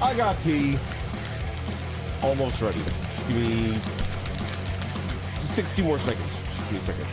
I got tea. Almost ready. Just give me 60 more seconds. Just give me a second.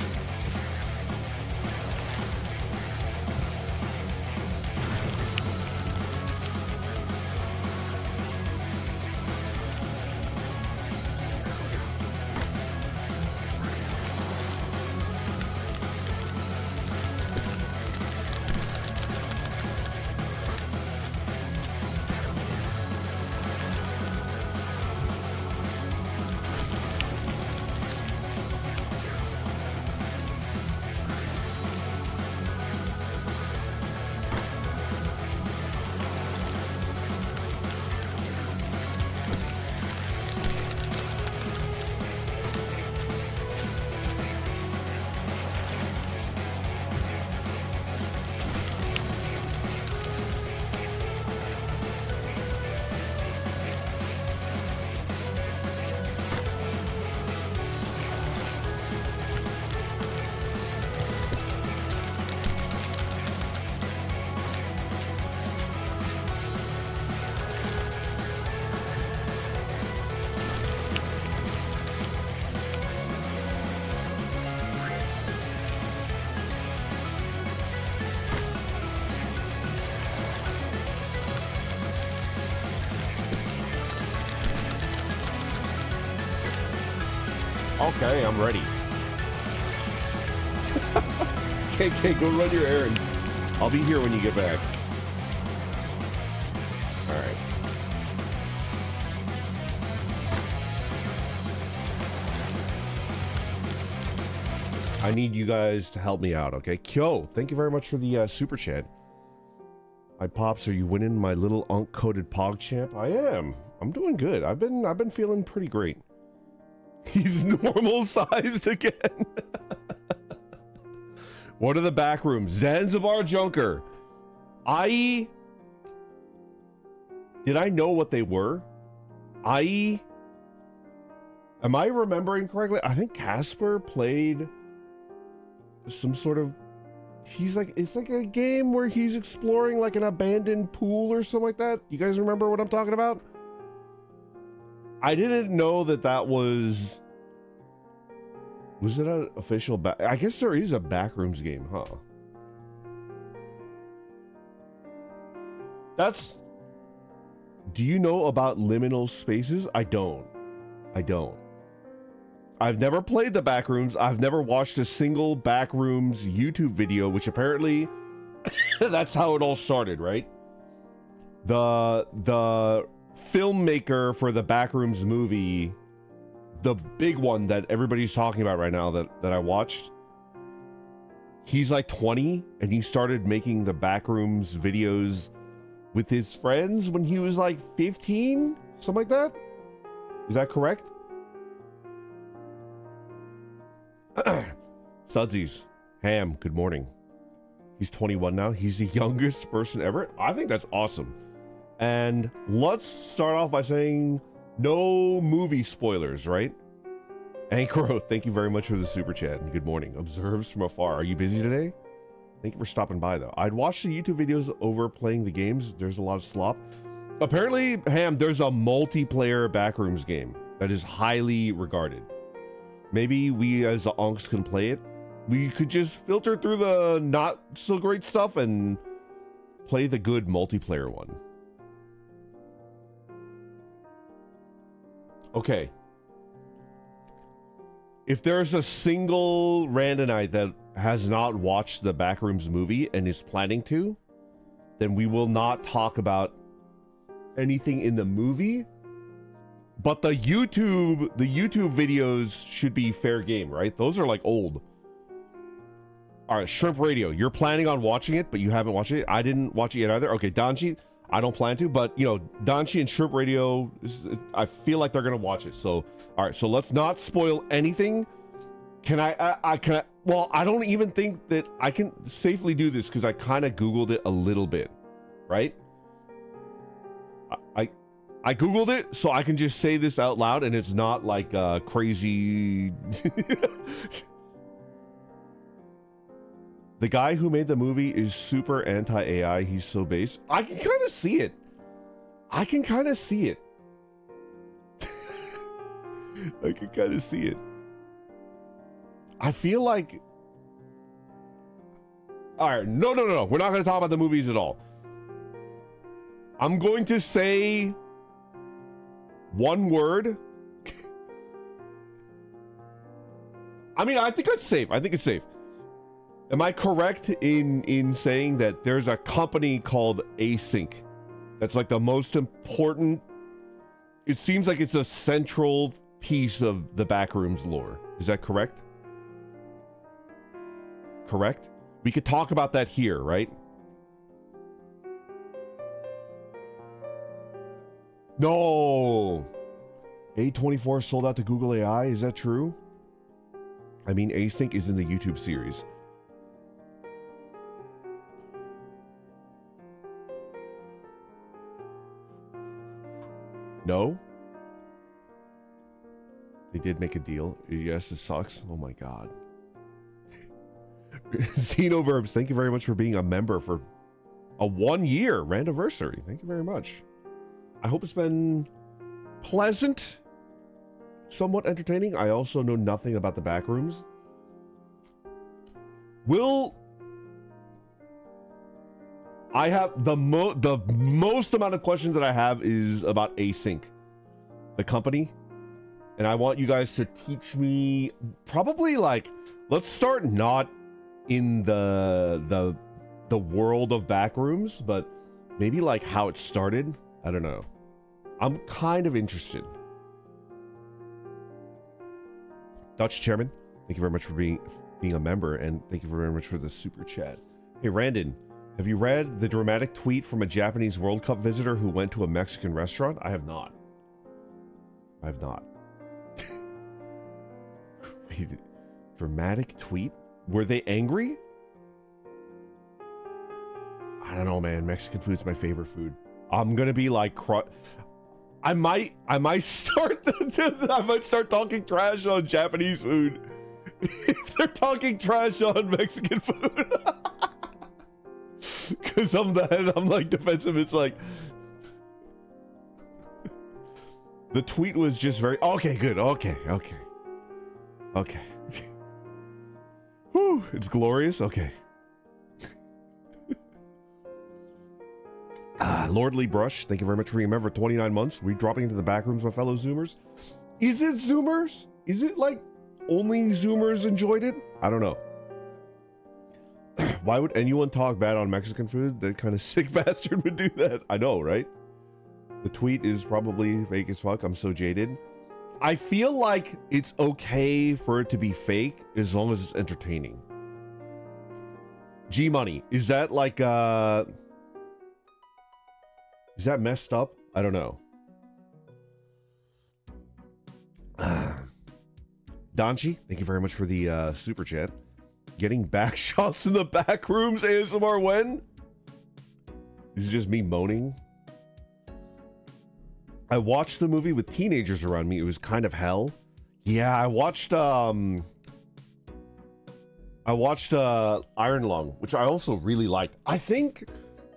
Okay, I'm ready. KK, go run your errands. I'll be here when you get back. All right. I need you guys to help me out, okay? Kyo, thank you very much for the super chat. My pops, are you winning my little unk-coated pog champ? I am. I'm doing good. I've been feeling pretty great. He's normal sized again. What are the back rooms? Zanzibar Junker. Did I know what they were? Am I remembering correctly? I think Casper played some sort of, it's like a game where he's exploring like an abandoned pool or something like that. You guys remember what I'm talking about? I didn't know that was it an official I guess there is a backrooms game, huh? Do you know about liminal spaces? I don't. I've never played the backrooms. I've never watched a single backrooms YouTube video, which apparently that's how it all started, right? The filmmaker for the backrooms movie, the big one that everybody's talking about right now that I watched, he's like 20 and he started making the backrooms videos with his friends when he was like 15, something like that. Is that correct? Sudsies, Ham, good morning. He's 21 now. He's the youngest person ever. I think that's awesome. And let's start off by saying no movie spoilers, right? Ankro, thank you very much for the super chat and good morning. Observes from afar. Are you busy today? Thank you for stopping by though. I'd watch the YouTube videos over playing the games. There's a lot of slop. Apparently, Ham, there's a multiplayer backrooms game that is highly regarded. Maybe we as the onks can play it. We could just filter through the not so great stuff and play the good multiplayer one. Okay. If there's a single randomite that has not watched the Backrooms movie and is planning to, then we will not talk about anything in the movie. But the YouTube videos should be fair game, right? Those are like old. All right, Shrimp Radio, you're planning on watching it, but you haven't watched it. I didn't watch it yet either. Okay, Donchi, I don't plan to, but you know, Donchi and Shrimp Radio, I feel like they're gonna watch it. So, all right, so let's not spoil anything. Can I well, I don't even think that I can safely do this because I kind of Googled it a little bit, right? I Googled it, so I can just say this out loud and it's not like crazy. The guy who made the movie is super anti-AI. He's so base. I can kind of see it. I can kind of see it. I can kind of see it. I feel like... All right, no. We're not going to talk about the movies at all. I'm going to say one word. I mean, I think it's safe. Am I correct in saying that there's a company called Async that's like the most important? It seems like it's a central piece of the Backrooms lore. Is that correct? Correct? We could talk about that here, right? No. A24 sold out to Google AI. Is that true? I mean, Async is in the YouTube series. No? They did make a deal. Yes, it sucks. Oh my god. Xenoverbs, thank you very much for being a member for a 1-year randiversary. Thank you very much. I hope it's been pleasant, somewhat entertaining. I also know nothing about the Backrooms. I have the most amount of questions that I have is about Async, the company, and I want you guys to teach me probably like, let's start not in the world of Backrooms, but maybe like how it started. I don't know. I'm kind of interested. Dutch Chairman, thank you very much for being a member, and thank you very much for the super chat. Hey Randon, have you read the dramatic tweet from a Japanese World Cup visitor who went to a Mexican restaurant? I have not. Wait, dramatic tweet? Were they angry? I don't know, man. Mexican food's my favorite food. I'm gonna be like, I might start talking trash on Japanese food if they're talking trash on Mexican food. Because I'm like defensive. It's like the tweet was just very okay. Good. Okay. Whew, it's glorious. Okay. Lordly Brush, thank you very much for being a member for 29 months. Dropping into the Backrooms, my fellow Zoomers. Is it Zoomers? Is it like only Zoomers enjoyed it? I don't know. Why would anyone talk bad on Mexican food? That kind of sick bastard would do that. I know, right? The tweet is probably fake as fuck. I'm so jaded. I feel like it's okay for it to be fake as long as it's entertaining. G-Money, is that like is that messed up? I don't know. Donchi, thank you very much for the super chat. Getting back shots in the Backrooms ASMR when? This is just me moaning. I watched the movie with teenagers around me. It was kind of hell. Yeah, I watched Iron Lung, which I also really liked. I think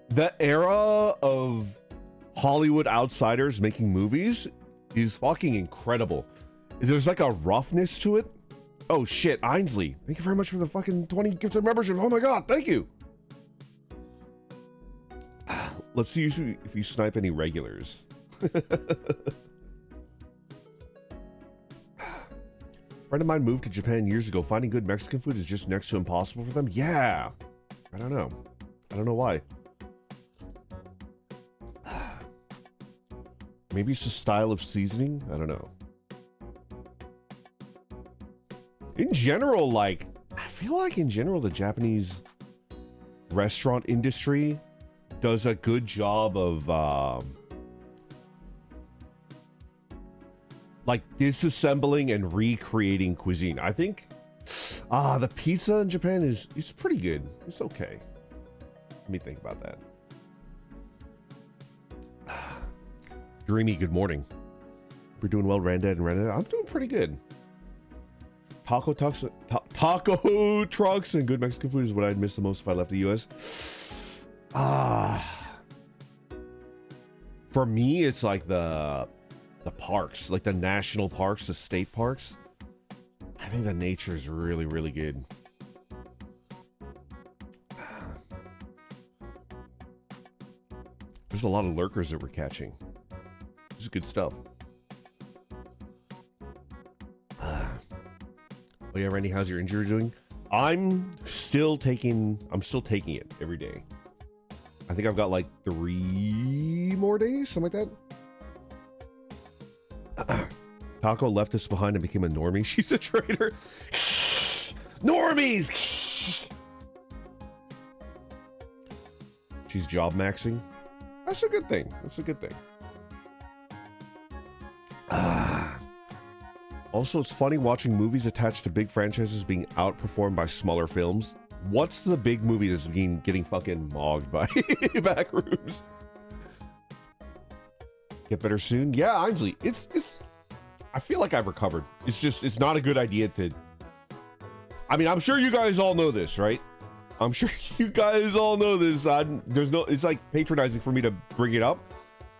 the era of Hollywood outsiders making movies is fucking incredible. There's like a roughness to it. Oh shit, Ainsley, thank you very much for the fucking 20 gifted memberships. Oh my god, thank you. Let's see if you snipe any regulars. Friend of mine moved to Japan years ago. Finding good Mexican food is just next to impossible for them. Yeah, I don't know why. Maybe it's the style of seasoning. I don't know. In general, like, I feel like in general the Japanese restaurant industry does a good job of like disassembling and recreating cuisine. I think the pizza in Japan is pretty good. It's okay. Let me think about that. Dreamy, good morning. We're doing well, Randad and Randad. I'm doing pretty good. Taco trucks and good Mexican food is what I'd miss the most if I left the US. For me, it's like the parks, like the national parks, the state parks. I think the nature is really, really good. There's a lot of lurkers that we're catching. This is good stuff. Oh yeah, Randy, how's your injury doing? I'm still taking it every day. I think I've got like 3 more days, something like that. Taco left us behind and became a normie. She's a traitor. Normies! She's job maxing. That's a good thing. That's a good thing. Also, it's funny watching movies attached to big franchises being outperformed by smaller films. What's the big movie that's getting fucking mogged by backrooms? Get better soon? Yeah, Ainsley. It's I feel like I've recovered. It's not a good idea to... I mean, I'm sure you guys all know this, right? I'm sure you guys all know this. It's like patronizing for me to bring it up,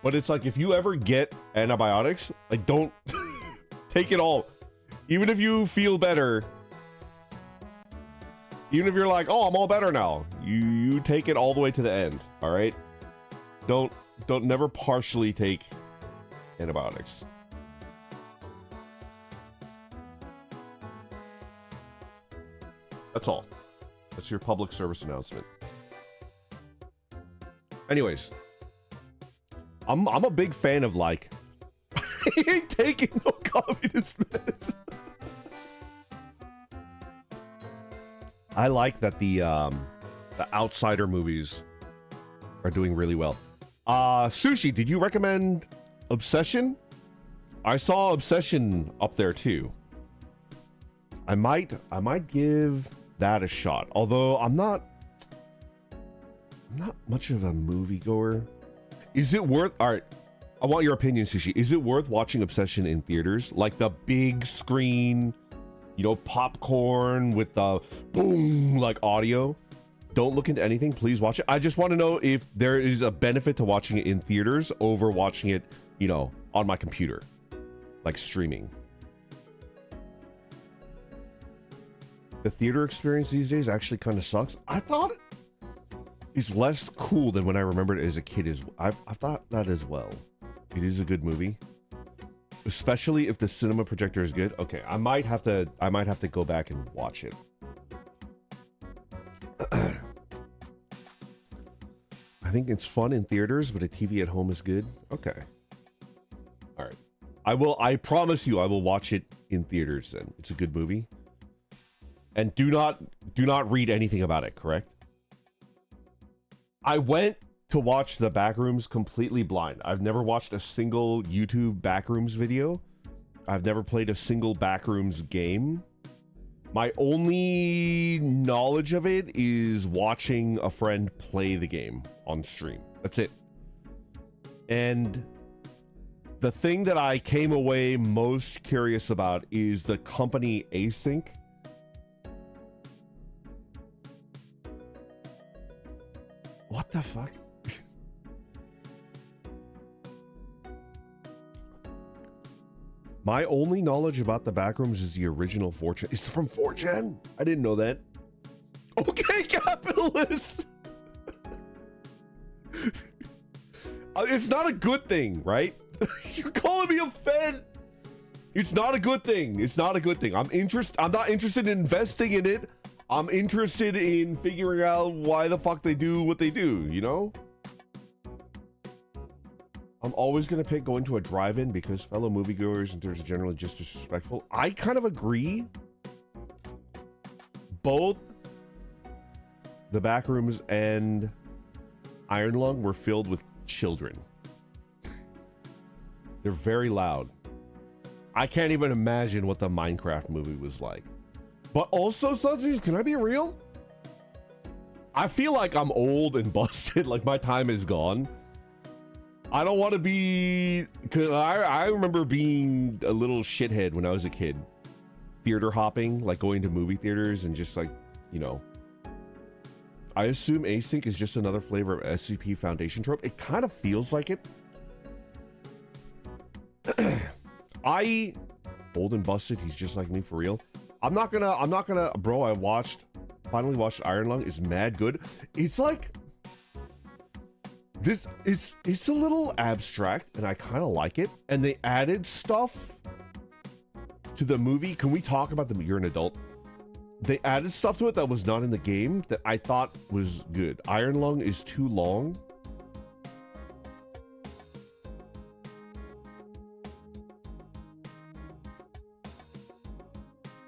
but it's like if you ever get antibiotics, like don't take it all. Even if you feel better, even if you're like, oh, I'm all better now, you take it all the way to the end. All right. Don't never partially take antibiotics. That's all. That's your public service announcement. Anyways, I'm a big fan of like he ain't taking no communist meds. I like that the Outsider movies are doing really well. Sushi, did you recommend Obsession? I saw Obsession up there too. I might give that a shot. Although I'm not much of a moviegoer. Is it worth... All right, I want your opinion, Sushi. Is it worth watching Obsession in theaters? Like the big screen, you know, popcorn with the boom, like audio? Don't look into anything. Please watch it. I just want to know if there is a benefit to watching it in theaters over watching it, you know, on my computer, like streaming. The theater experience these days actually kind of sucks. I thought it's less cool than when I remembered it as a kid. I've thought that as well. It is a good movie, especially if the cinema projector is good. Okay, I might have to go back and watch it. I think it's fun in theaters, but a TV at home is good. Okay. All right. I promise you I will watch it in theaters then. It's a good movie. And do not read anything about it, correct? I went to watch the Backrooms completely blind. I've never watched a single YouTube Backrooms video. I've never played a single Backrooms game. My only knowledge of it is watching a friend play the game on stream. That's it. And the thing that I came away most curious about is the company Async. What the fuck? My only knowledge about the Backrooms is the original 4chan. It's from 4chan? I didn't know that. Okay, capitalist! It's not a good thing, right? You're calling me a fan. It's not a good thing. It's not a good thing. I'm not interested in investing in it. I'm interested in figuring out why the fuck they do what they do, you know? I'm always going to pick going to a drive-in because fellow moviegoers and there's generally just disrespectful. I kind of agree. Both the Backrooms and Iron Lung were filled with children. They're very loud. I can't even imagine what the Minecraft movie was like. But also, Sudzies, can I be real? I feel like I'm old and busted, like my time is gone. I don't want to be... Cause I remember being a little shithead when I was a kid. theater hopping, like going to movie theaters and just like, you know. I assume async is just another flavor of SCP Foundation trope. It kind of feels like it. Old and busted, he's just like me for real. I'm not gonna, bro, finally watched Iron Lung, is mad good. It's like, it's a little abstract and I kind of like it. And they added stuff to the movie. Can we talk about the, you're an adult. They added stuff to it that was not in the game that I thought was good. Iron Lung is too long.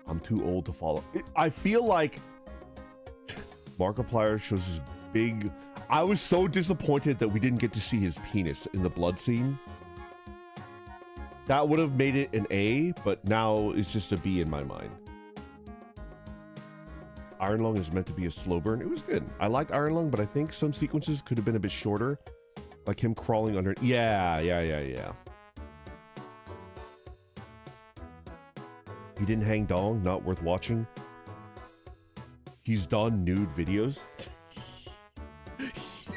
I'm too old to follow. I feel like Markiplier shows his big... I was so disappointed that we didn't get to see his penis in the blood scene. That would have made it an A, but now it's just a B in my mind. Iron Lung is meant to be a slow burn. It was good. I liked Iron Lung, but I think some sequences could have been a bit shorter. Like him crawling under... Yeah. He didn't hang dong, not worth watching. He's done nude videos.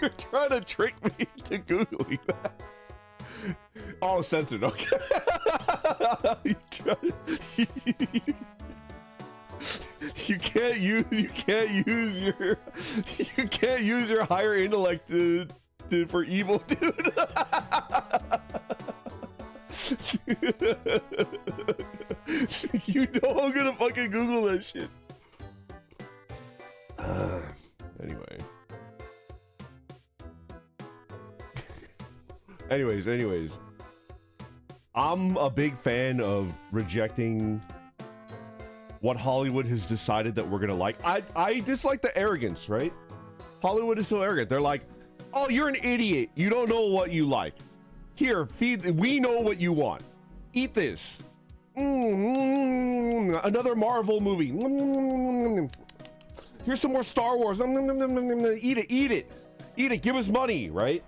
You're trying to trick me into Googling that. Oh, censored, okay. You can't use your higher intellect for evil, dude. You know I'm gonna fucking Google that shit. Anyway. Anyways. I'm a big fan of rejecting what Hollywood has decided that we're gonna like. I dislike the arrogance, right? Hollywood is so arrogant. They're like, oh, you're an idiot. You don't know what you like. Here, we know what you want. Eat this. Another Marvel movie. Here's some more Star Wars. Eat it. Give us money, right?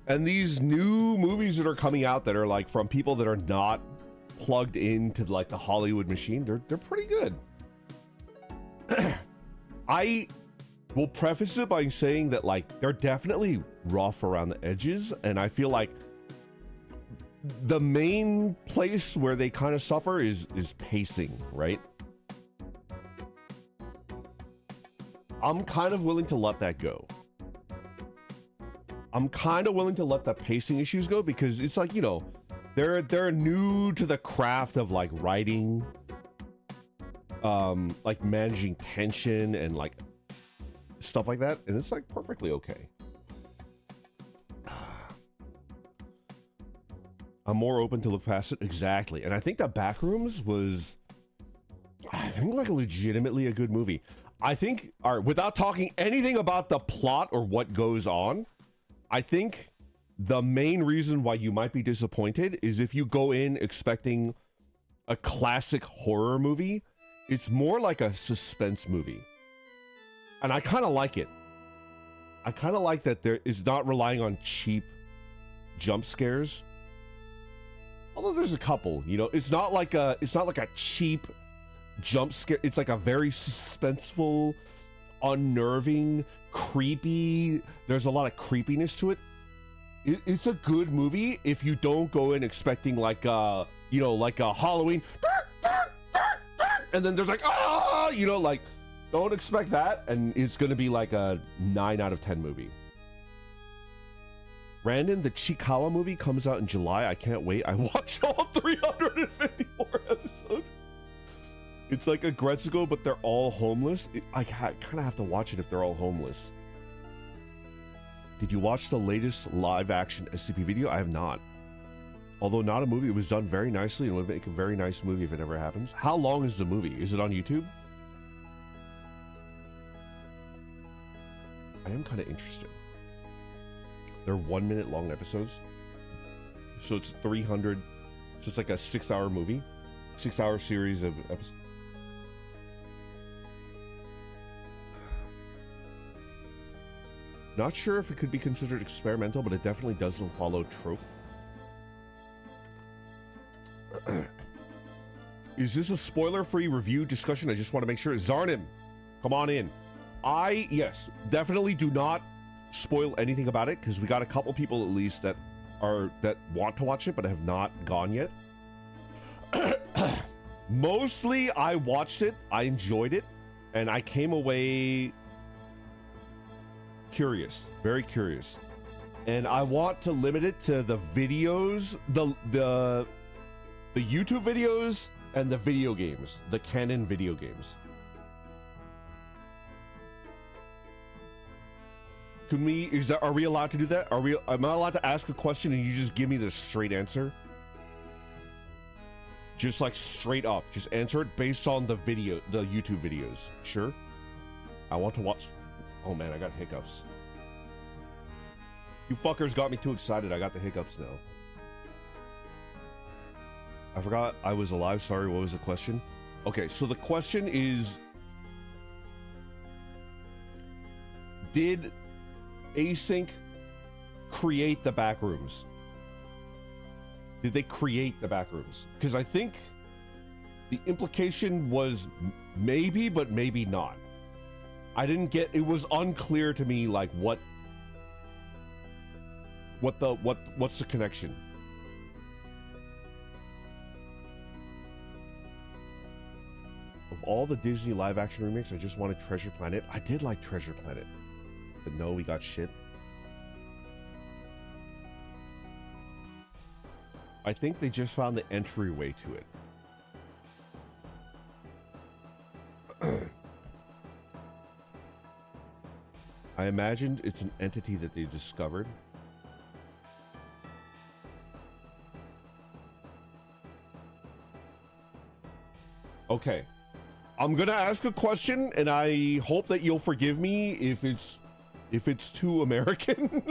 And these new movies that are coming out that are like from people that are not plugged into like the Hollywood machine, they're pretty good. I will preface it by saying that like they're definitely rough around the edges, and I feel like the main place where they kind of suffer is pacing, right? I'm kind of willing to let that go. I'm kind of willing to let the pacing issues go because it's like, you know, they're new to the craft of like writing, like managing tension and like stuff like that, and it's like perfectly okay. I'm more open to look past it. Exactly. And I think that Backrooms was, I think, like legitimately a good movie. I think, all right, without talking anything about the plot or what goes on, I think the main reason why you might be disappointed is if you go in expecting a classic horror movie, it's more like a suspense movie. And I kind of like it. I kind of like that there is not relying on cheap jump scares. Although there's a couple, you know, it's not like a cheap jump scare. It's like a very suspenseful, unnerving, creepy. There's a lot of creepiness to it. It's a good movie if you don't go in expecting like you know, like a Halloween, and then there's like, ah, you know, like, don't expect that, and it's gonna be like a 9 out of 10 movie. Randon, the Chikawa movie comes out in July. I can't wait. I watched all 354 episodes. It's like a Gretzigo, but they're all homeless. I kind of have to watch it if they're all homeless. Did you watch the latest live-action SCP video? I have not. Although not a movie, it was done very nicely and would make a very nice movie if it ever happens. How long is the movie? Is it on YouTube? I am kind of interested. They're 1 minute long episodes. So it's 300. So it's like a 6-hour movie. 6-hour series of episodes. Not sure if it could be considered experimental, but it definitely doesn't follow trope. Is this a spoiler-free review discussion? I just want to make sure. Zarnim, come on in. Yes, definitely do not spoil anything about it, because we got a couple people at least that want to watch it but have not gone yet. Mostly I watched it, I enjoyed it, and I came away curious, very curious. And I want to limit it to the videos, the YouTube videos and the video games, the canon video games. Are we allowed to do that? Am I allowed to ask a question and you just give me the straight answer? Just like straight up, just answer it based on the YouTube videos. Sure. I want to watch. Oh man, I got hiccups. You fuckers got me too excited. I got the hiccups now. I forgot I was alive. Sorry, what was the question? Okay, so the question is, did Async create the backrooms? Did they create the backrooms? Because I think the implication was maybe, but maybe not. I didn't get, it was unclear to me like what's the connection? Of all the Disney live action remakes, I just wanted Treasure Planet. I did like Treasure Planet. But no, we got shit. I think they just found the entryway to it. I imagined it's an entity that they discovered. Okay. I'm gonna ask a question, and I hope that you'll forgive me if it's too American.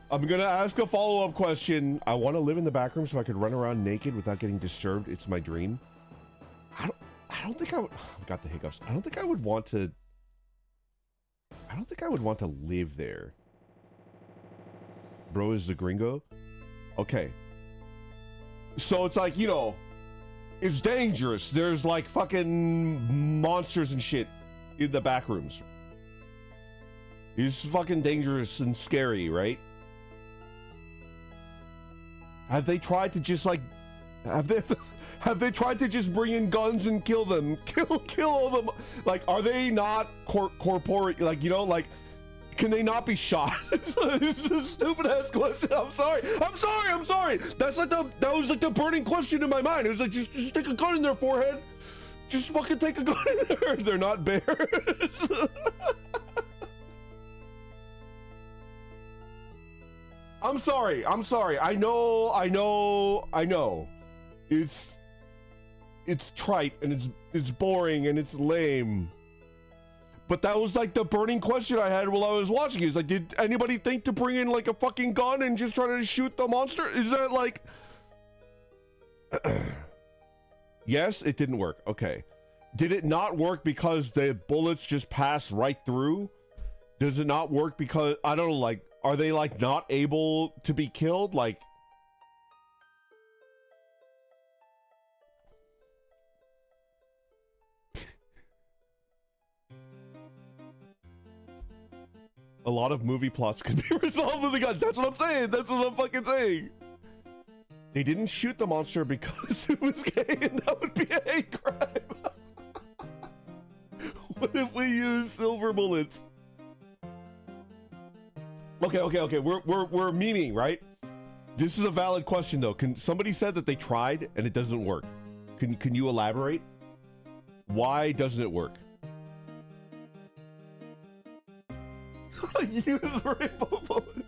I'm gonna ask a follow-up question. I want to live in the back room so I could run around naked without getting disturbed. It's my dream. I don't think I would. I've got the hiccups. I don't think I would want to live there. Bro is the gringo. Okay. So it's like, you know, it's dangerous. There's like fucking monsters and shit in the back rooms. It's fucking dangerous and scary, right? Have they tried to just like, have they tried to just bring in guns and kill them? Kill all them? Like, are they not corporeal? Like, you know, like, can they not be shot? It's a stupid ass question. I'm sorry. That was like the burning question in my mind. It was like, just stick a gun in their forehead. Just fucking take a gun in there. They're not bears. I'm sorry. I know. It's trite and it's boring and it's lame. But that was like the burning question I had while I was watching. It's like, did anybody think to bring in like a fucking gun and just try to shoot the monster? Is that like... Yes, it didn't work. Okay. Did it not work because the bullets just passed right through? Does it not work because, I don't know, like, are they like not able to be killed? Like... A lot of movie plots could be resolved with a gun. That's what I'm saying. That's what I'm fucking saying. They didn't shoot the monster because it was gay, and that would be a hate crime. What if we use silver bullets? Okay. We're memeing, right? This is a valid question though. Somebody said that they tried and it doesn't work. Can you elaborate? Why doesn't it work? Use rainbow bullets.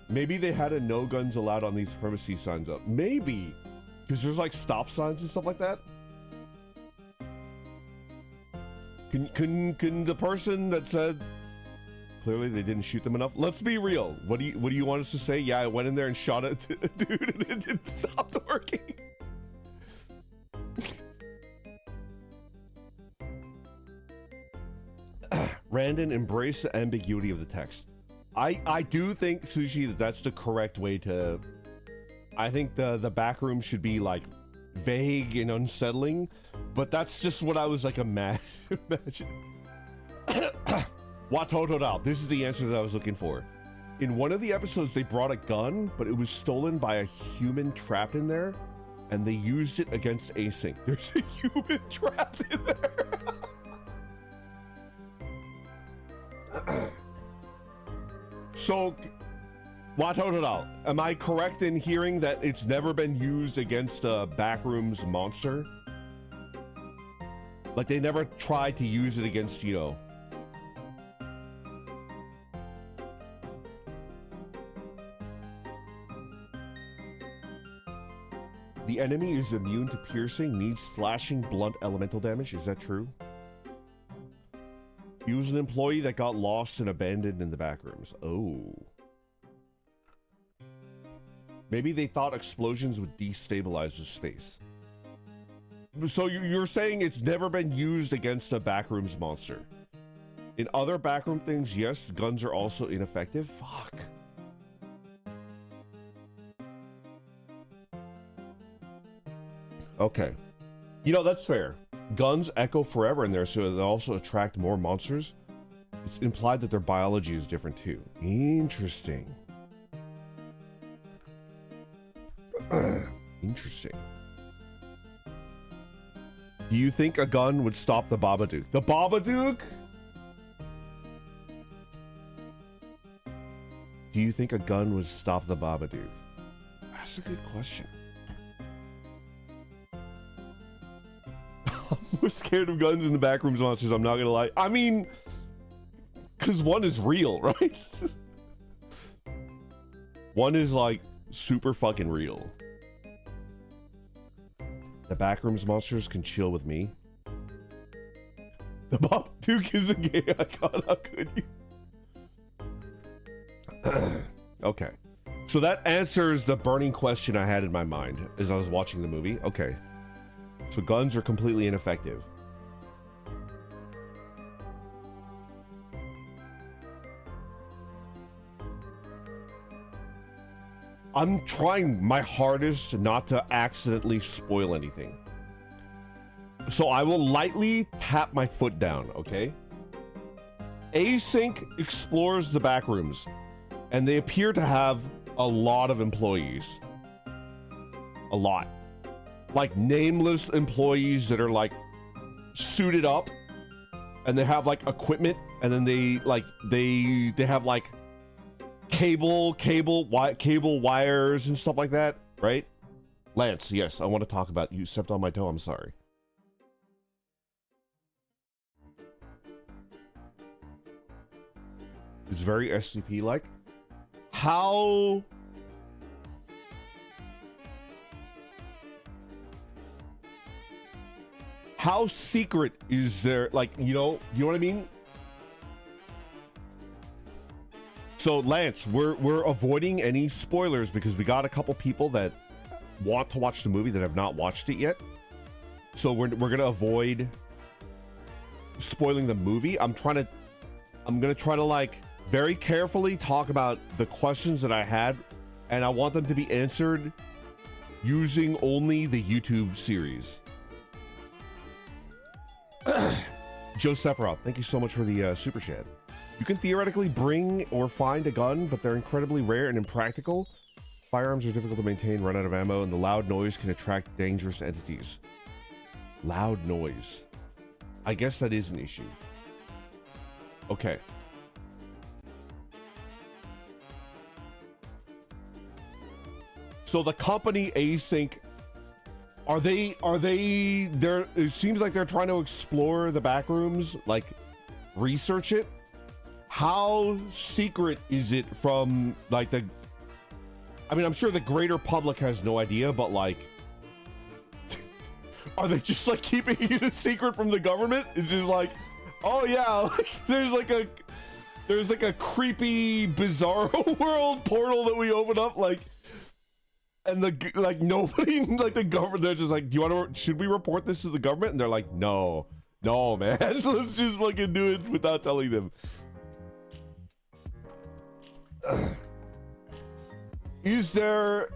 Maybe they had a no guns allowed on these premises signs up. Maybe. Because there's like stop signs and stuff like that. Can the person that said clearly they didn't shoot them enough? Let's be real. What do you want us to say? Yeah, I went in there and shot it, dude, and it didn't stop working. Randon, embrace the ambiguity of the text. I do think, Sushi, that's the correct way to... I think the back room should be like vague and unsettling, but that's just what I was like imagine. Watotodao. This is the answer that I was looking for. In one of the episodes, they brought a gun, but it was stolen by a human trapped in there, and they used it against Async. There's a human trapped in there. So, Watotodao, am I correct in hearing that it's never been used against a backrooms monster? Like, they never tried to use it against, you know... The enemy is immune to piercing, needs slashing, blunt elemental damage. Is that true? He was an employee that got lost and abandoned in the backrooms. Oh. Maybe they thought explosions would destabilize the space. So you're saying it's never been used against a backrooms monster. In other backroom things, yes, guns are also ineffective. Fuck. Okay. You know, that's fair. Guns echo forever in there, so they also attract more monsters. It's implied that their biology is different too. Interesting. Interesting. Do you think a gun would stop the Babadook? The Babadook? Do you think a gun would stop the Babadook? That's a good question. I'm more scared of guns in the backrooms monsters, I'm not gonna lie. I mean, because one is real, right? One is like super fucking real. The backrooms monsters can chill with me. The Babadook is a gay icon, how could you? Okay. So that answers the burning question I had in my mind as I was watching the movie. Okay. So guns are completely ineffective. I'm trying my hardest not to accidentally spoil anything. So I will lightly tap my foot down, okay? Async explores the backrooms, and they appear to have a lot of employees. A lot. Like nameless employees that are like suited up, and they have like equipment, and then they have like cable wires and stuff like that, right? Lance, yes, I want to talk about you stepped on my toe, I'm sorry. It's very SCP like. How secret is there, like, you know what I mean? So Lance, we're avoiding any spoilers because we got a couple people that want to watch the movie that have not watched it yet. So we're gonna avoid spoiling the movie. I'm gonna try to like very carefully talk about the questions that I had, and I want them to be answered using only the YouTube series. Joe Sephiroth, thank you so much for the super chat. You can theoretically bring or find a gun, but they're incredibly rare and impractical. Firearms are difficult to maintain, run out of ammo, and the loud noise can attract dangerous entities. Loud noise. I guess that is an issue. Okay. So the company Async, are they there? It seems like they're trying to explore the backrooms, like research it. How secret is it from like the, I mean, I'm sure the greater public has no idea, but like, are they just like keeping it a secret from the government? It's just like, oh yeah, like there's like a creepy bizarro world portal that we open up, like, and the like nobody, like the government, they're just like, do you want to, should we report this to the government? And they're like, no man, let's just fucking do it without telling them. Is there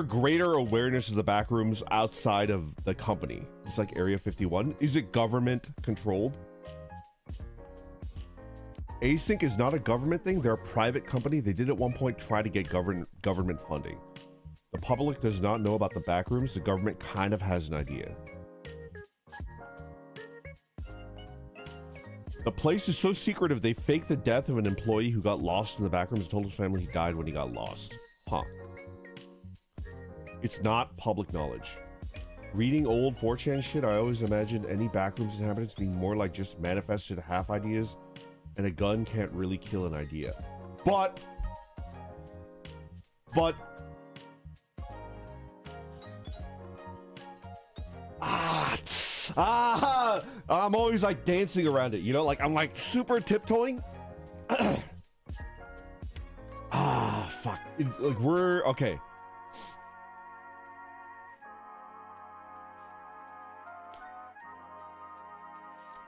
greater awareness of the backrooms outside of the company? It's like Area 51. Is it government controlled? Async is not a government thing. They're a private company. They did at one point try to get government funding. The public does not know about the backrooms. The government kind of has an idea. The place is so secretive, they faked the death of an employee who got lost in the backrooms and told his family he died when he got lost. Huh. It's not public knowledge. Reading old 4chan shit, I always imagined any backrooms inhabitants being more like just manifested half ideas, and a gun can't really kill an idea. But I'm always like dancing around it, you know, like I'm like super tiptoeing. Fuck. It's like we're okay.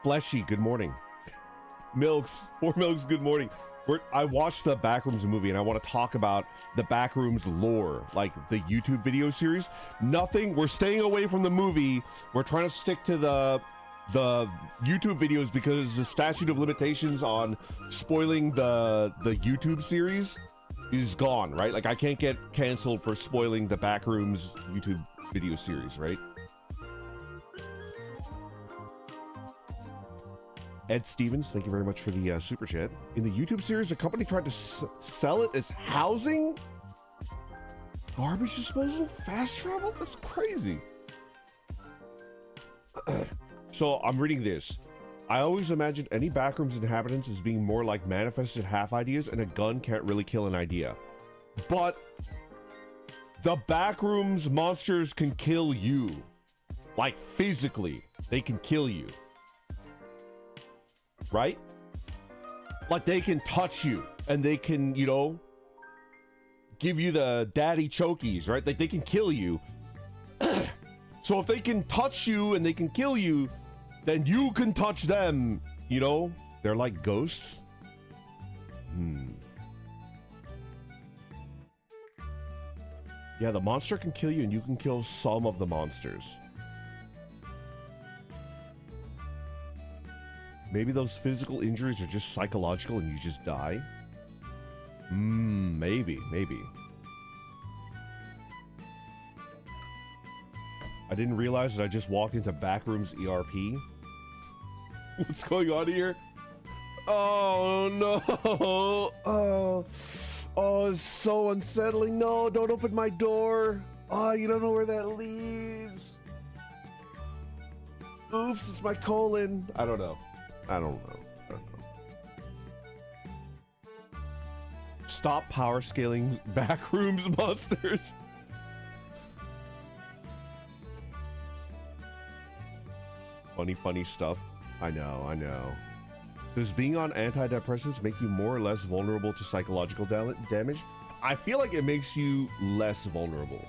Fleshy, good morning. Milks, 4 Milks, good morning. I watched the Backrooms movie and I want to talk about the Backrooms lore, like the YouTube video series. Nothing, we're staying away from the movie. We're trying to stick to the YouTube videos because the statute of limitations on spoiling the YouTube series is gone, right? Like I can't get canceled for spoiling the Backrooms YouTube video series, right? Ed Stevens, thank you very much for the super chat. In the YouTube series, the company tried to sell it as housing? Garbage disposal? Fast travel? That's crazy. So I'm reading this. I always imagined any backrooms inhabitants as being more like manifested half ideas, and a gun can't really kill an idea. But the backrooms monsters can kill you. Like physically, they can kill you. Right? Like they can touch you and they can, you know, give you the daddy chokies, right? Like they can kill you. So if they can touch you and they can kill you, then you can touch them, you know? They're like ghosts. Yeah, the monster can kill you and you can kill some of the monsters. Maybe those physical injuries are just psychological and you just die? Maybe. I didn't realize that I just walked into Backrooms ERP. What's going on here? Oh no! Oh, it's so unsettling. No, don't open my door. Oh, you don't know where that leads. Oops, it's my colon. I don't know. Stop power scaling Backrooms monsters. Funny stuff. I know. Does being on antidepressants make you more or less vulnerable to psychological damage? I feel like it makes you less vulnerable.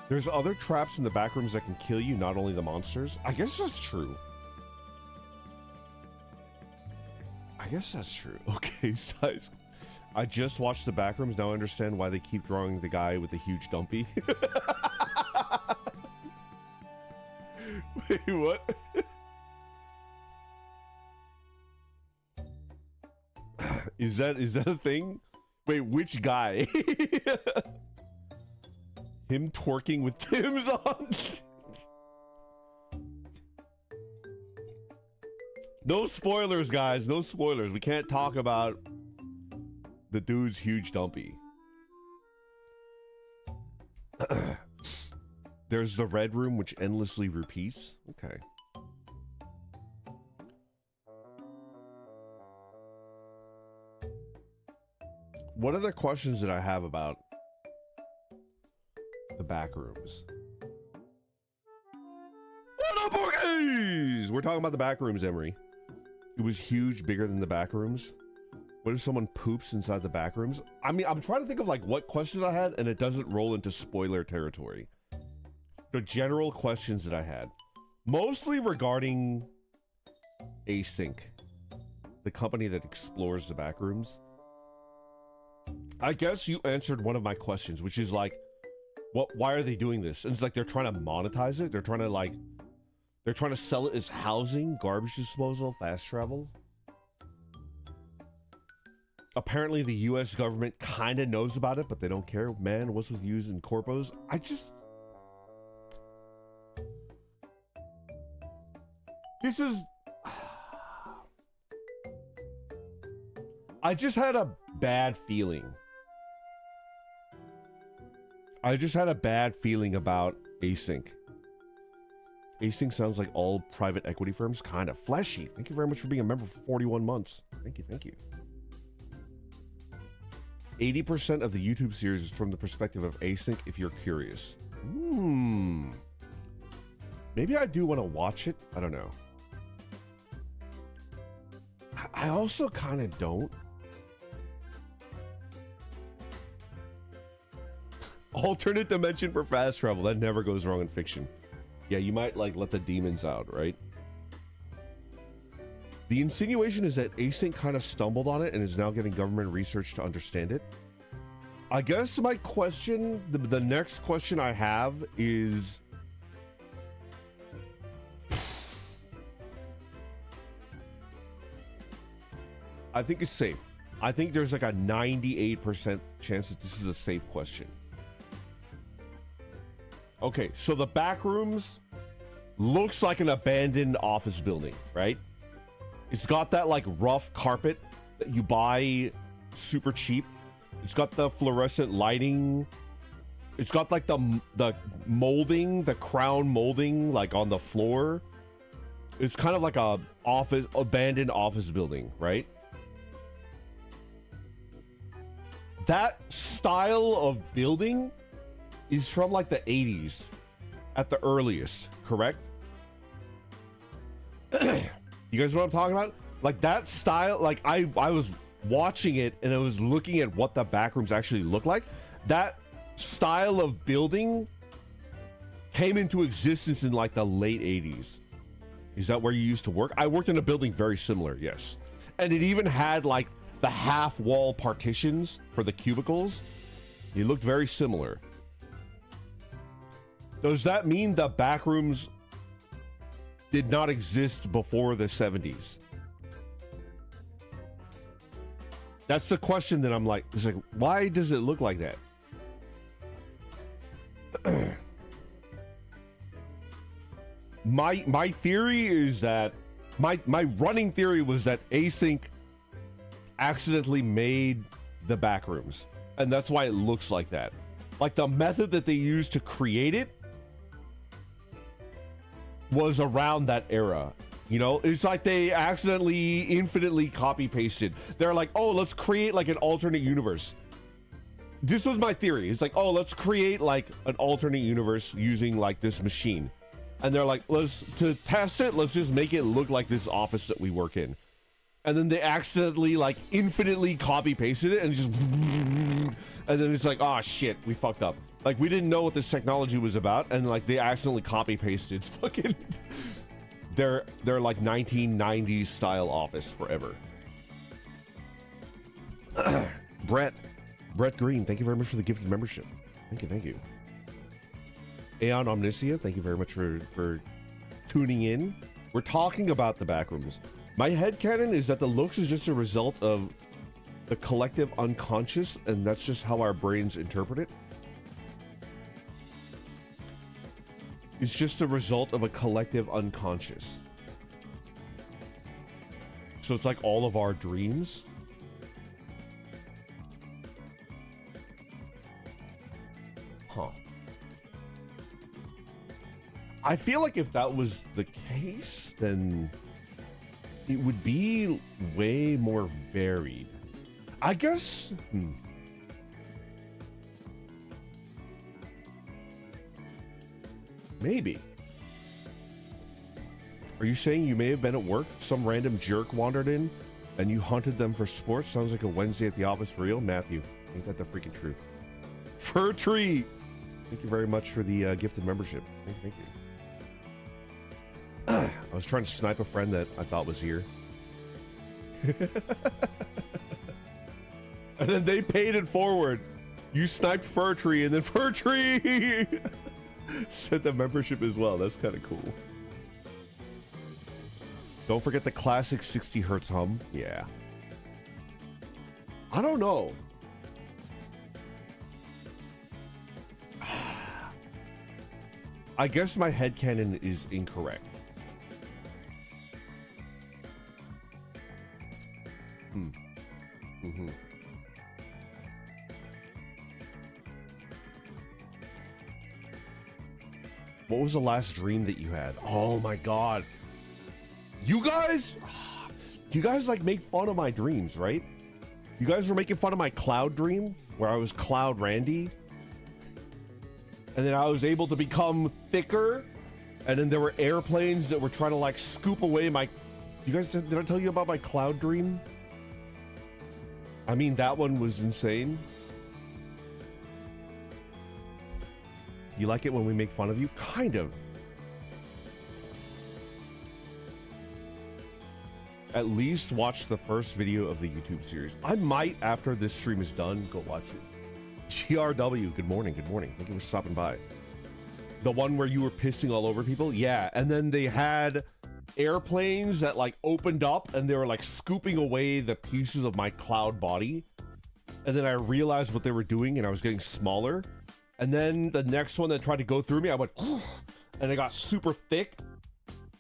There's other traps in the backrooms that can kill you, not only the monsters. I guess that's true. Okay, size. I just watched the backrooms. Now I understand why they keep drawing the guy with the huge dumpy. Wait, what? Is that a thing? Wait, which guy? Him twerking with Tim's on? No spoilers, guys. No spoilers. We can't talk about the dude's huge dumpy. There's the red room, which endlessly repeats. Okay. What other questions did I have about the backrooms? What up, boys? We're talking about the backrooms, Emery. It was huge, bigger than the backrooms. What if someone poops inside the backrooms? I mean, I'm trying to think of like what questions I had, and it doesn't roll into spoiler territory. The general questions that I had, mostly regarding async, the company that explores the backrooms. I guess you answered one of my questions, which is like, why are they doing this? And it's like they're trying to monetize it. They're trying to sell it as housing, garbage disposal, fast travel. Apparently the US government kind of knows about it, but they don't care. Man, what's with using corpos? I just had a bad feeling. I just had a bad feeling about async. Async sounds like all private equity firms. Kind of fleshy. Thank you very much for being a member for 41 months. Thank you, thank you. 80% of the YouTube series is from the perspective of async, if you're curious. Maybe I do want to watch it. I don't know. I also kind of don't. Alternate dimension for fast travel. That never goes wrong in fiction. Yeah, you might like let the demons out, right? The insinuation is that async kind of stumbled on it and is now getting government research to understand it. I guess my question, the next question I have is... I think it's safe. I think there's like a 98% chance that this is a safe question. Okay, so the backrooms looks like an abandoned office building, right? It's got that like rough carpet that you buy super cheap. It's got the fluorescent lighting. It's got like the molding, the crown molding like on the floor. It's kind of like a abandoned office building, right? That style of building is from like the 80s at the earliest, correct? You guys know what I'm talking about? Like that style, like I was watching it and I was looking at what the backrooms actually look like. That style of building came into existence in like the late 80s. Is that where you used to work? I worked in a building very similar, yes. And it even had like the half wall partitions for the cubicles. It looked very similar. Does that mean the backrooms did not exist before the 70s? That's the question that I'm like, it's like, why does it look like that? My theory is that my running theory was that async accidentally made the backrooms, and that's why it looks like that. Like the method that they used to create it was around that era. You know, it's like they accidentally infinitely copy pasted. They're like, oh, let's create like an alternate universe. This was my theory. It's like, oh, let's create like an alternate universe using like this machine. And they're like, to test it, let's just make it look like this office that we work in. And then they accidentally like infinitely copy pasted it and just, and then it's like, oh shit, we fucked up. Like we didn't know what this technology was about, and like they accidentally copy pasted fucking their like 1990s style office forever. Brett Green, thank you very much for the gifted membership. Thank you. Aeon Omnicia, thank you very much for tuning in. We're talking about the backrooms. My headcanon is that the looks is just a result of the collective unconscious, and that's just how our brains interpret it. It's just a result of a collective unconscious. So it's like all of our dreams. Huh. I feel like if that was the case, then it would be way more varied. I guess... Maybe. Are you saying you may have been at work? Some random jerk wandered in and you hunted them for sports? Sounds like a Wednesday at the office for real. Matthew, ain't that the freaking truth? Fir Tree, thank you very much for the gifted membership. Thank you. I was trying to snipe a friend that I thought was here. And then they paid it forward. You sniped Fur Tree, and then Fur Tree sent the membership as well. That's kind of cool. Don't forget the classic 60 hertz hum. Yeah. I don't know. I guess my headcanon is incorrect. Mm-hmm. What was the last dream that you had? Oh my god. You guys like make fun of my dreams, right? You guys were making fun of my cloud dream where I was Cloud Randy. And then I was able to become thicker. And then there were airplanes that were trying to like scoop away my... You guys, did I tell you about my cloud dream? I mean, that one was insane. You like it when we make fun of you? Kind of. At least watch the first video of the YouTube series. I might, after this stream is done, go watch it. GRW, good morning, good morning. Thank you for stopping by. The one where you were pissing all over people? Yeah, and then they had airplanes that like opened up and they were like scooping away the pieces of my cloud body. And then I realized what they were doing and I was getting smaller. And then the next one that tried to go through me, I went, and I got super thick.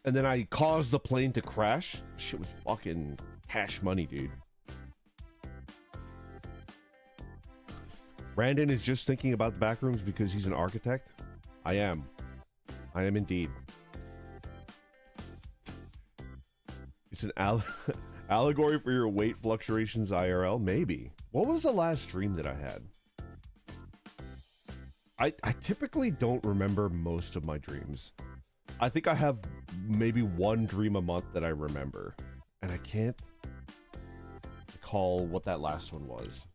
And then I caused the plane to crash. Shit was fucking cash money, dude. Brandon is just thinking about the backrooms because he's an architect. I am indeed. It's an allegory for your weight fluctuations IRL. Maybe. What was the last dream that I had? I typically don't remember most of my dreams. I think I have maybe one dream a month that I remember. And I can't recall what that last one was.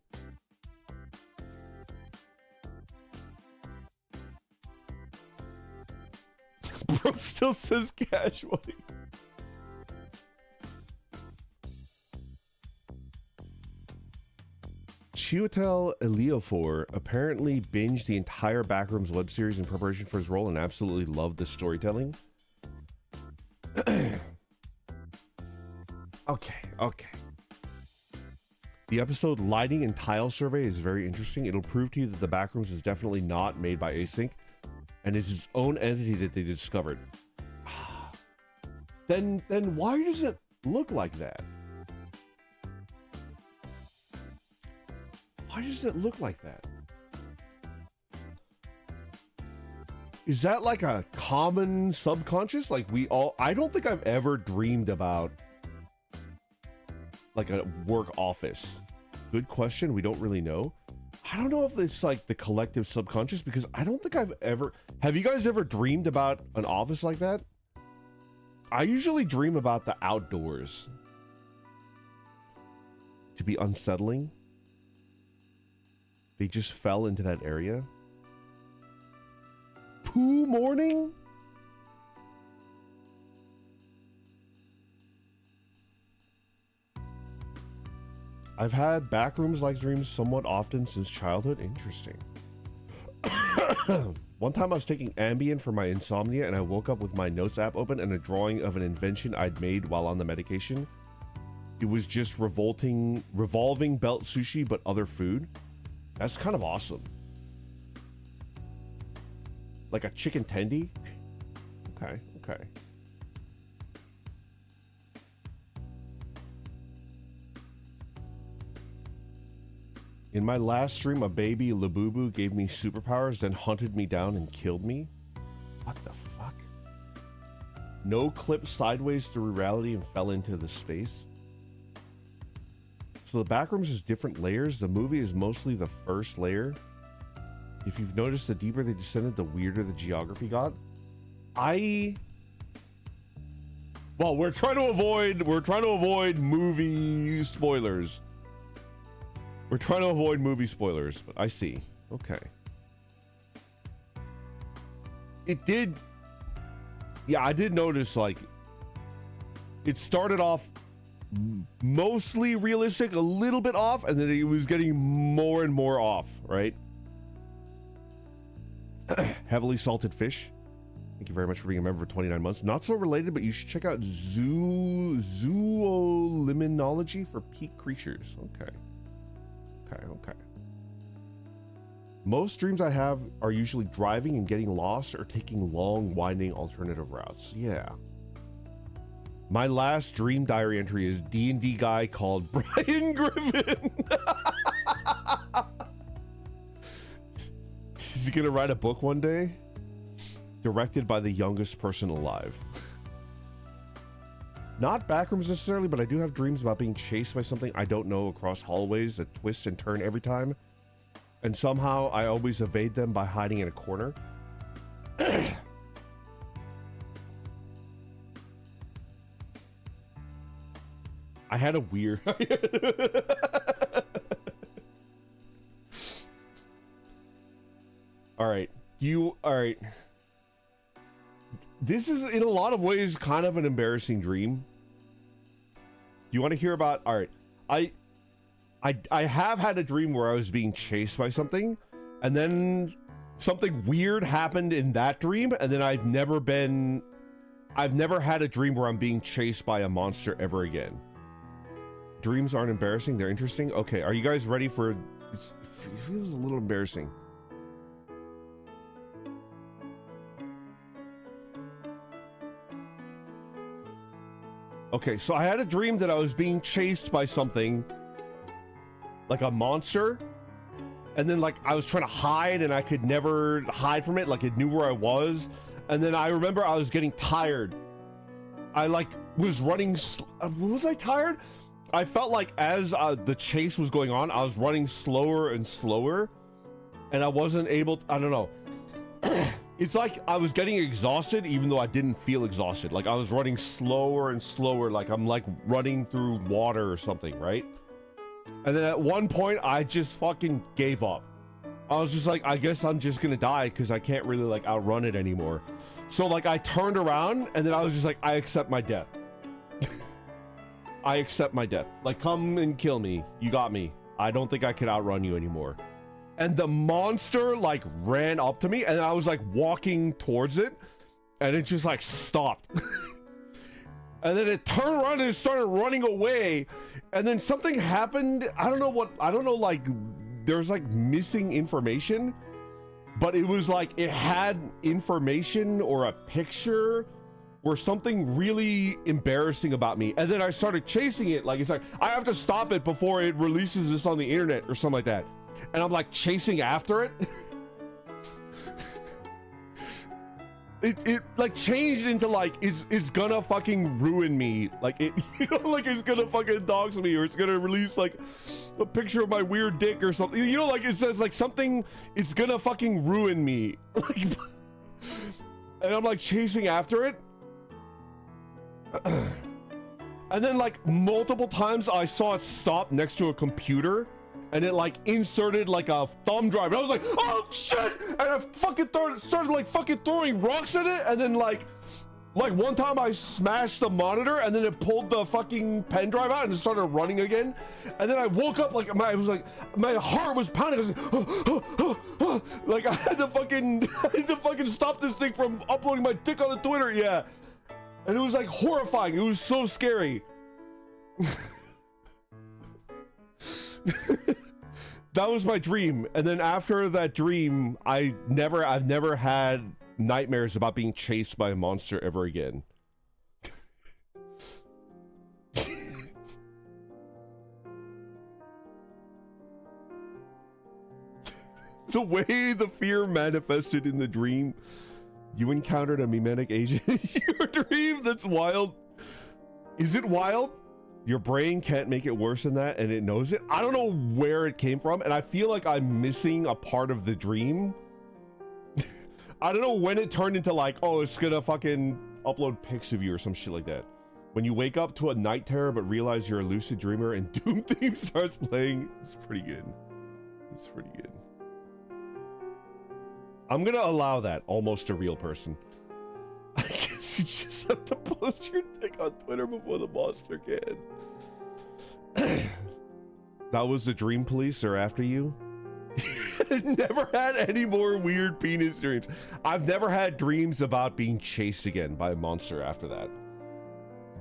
Bro still says casually. Chiwetel Ejiofor apparently binged the entire Backrooms web series in preparation for his role and absolutely loved the storytelling. Okay. The episode Lighting and Tile Survey is very interesting. It'll prove to you that the Backrooms is definitely not made by Async and is its own entity that they discovered. Then why does it look like that? Why does it look like that? Is that like a common subconscious? Like I don't think I've ever dreamed about like a work office. Good question. We don't really know. I don't know if it's like the collective subconscious because I don't think I've ever... Have you guys ever dreamed about an office like that? I usually dream about the outdoors. To be unsettling. They just fell into that area. Poo morning? I've had backrooms like dreams somewhat often since childhood. Interesting. One time I was taking Ambien for my insomnia and I woke up with my notes app open and a drawing of an invention I'd made while on the medication. It was just revolving belt sushi but other food. That's kind of awesome. Like a chicken tendy? Okay. In my last stream, a baby Labubu gave me superpowers, then hunted me down and killed me. What the fuck? No clip sideways through reality and fell into the space. So the backrooms is different layers. The movie is mostly the first layer. If you've noticed, the deeper they descended, the weirder the geography got. Well, we're trying to avoid movie spoilers. We're trying to avoid movie spoilers, but I see. Okay. It did. Yeah, I did notice, like, it started off mostly realistic, a little bit off, and then it was getting more and more off, right? Heavily salted fish. Thank you very much for being a member for 29 months. Not so related, but you should check out zooliminology for peak creatures. Okay. Okay. Most dreams I have are usually driving and getting lost or taking long, winding alternative routes. Yeah. My last dream diary entry is D&D guy called Brian Griffin. He's gonna write a book one day. Directed by the youngest person alive. Not backrooms necessarily, but I do have dreams about being chased by something I don't know across hallways that twist and turn every time. And somehow I always evade them by hiding in a corner. I had a weird... Alright. Alright. This is, in a lot of ways, kind of an embarrassing dream. You want to hear about... Alright. I have had a dream where I was being chased by something, and then something weird happened in that dream, and then I've never had a dream where I'm being chased by a monster ever again. Dreams aren't embarrassing, they're interesting. Okay, are you guys ready for... It feels a little embarrassing. Okay, so I had a dream that I was being chased by something, like a monster, and then like I was trying to hide and I could never hide from it, like it knew where I was, and then I remember I was getting tired. I like was running, was I tired? I felt like as the chase was going on, I was running slower and slower, and I wasn't able to, I don't know. It's like I was getting exhausted even though I didn't feel exhausted. Like I was running slower and slower, like I'm like running through water or something, right? And then at one point I just fucking gave up. I was just like, I guess I'm just gonna die because I can't really like outrun it anymore. So like I turned around and then I was just like, I accept my death. I accept my death. Like, come and kill me. You got me. I don't think I can outrun you anymore. And the monster like ran up to me and I was like walking towards it and it just like stopped. And then it turned around and it started running away, and then something happened. I don't know, like there's like missing information, but it was like it had information or a picture or something really embarrassing about me, and then I started chasing it. Like it's like I have to stop it before it releases this on the internet or something like that. And I'm like chasing after it. It like changed into like it's gonna fucking ruin me. Like it, you know, like it's gonna fucking dox me, or it's gonna release like a picture of my weird dick or something. You know, like it says like something, it's gonna fucking ruin me. Like, and I'm like chasing after it. And then like multiple times I saw it stop next to a computer, and it like inserted like a thumb drive, and I was like, oh shit, and I fucking started like fucking throwing rocks at it, and then like one time I smashed the monitor, and then it pulled the fucking pen drive out and it started running again. And then I woke up like my heart was pounding. I was like, like I had to fucking stop this thing from uploading my dick on Twitter. Yeah, and it was like horrifying. It was so scary. That was my dream, and then after that dream, I've never had nightmares about being chased by a monster ever again. The way the fear manifested in the dream, you encountered a mimetic agent in your dream. That's wild. Is it wild? Your brain can't make it worse than that, and it knows it. I don't know where it came from, and I feel like I'm missing a part of the dream. I don't know when it turned into like, oh, it's gonna fucking upload pics of you or some shit like that. When you wake up to a night terror but realize you're a lucid dreamer and Doom theme starts playing, it's pretty good. It's pretty good. I'm gonna allow that. Almost a real person. I guess you just have to post your dick on Twitter before the monster can. That was the dream police are after you? Never had any more weird penis dreams. I've never had dreams about being chased again by a monster after that.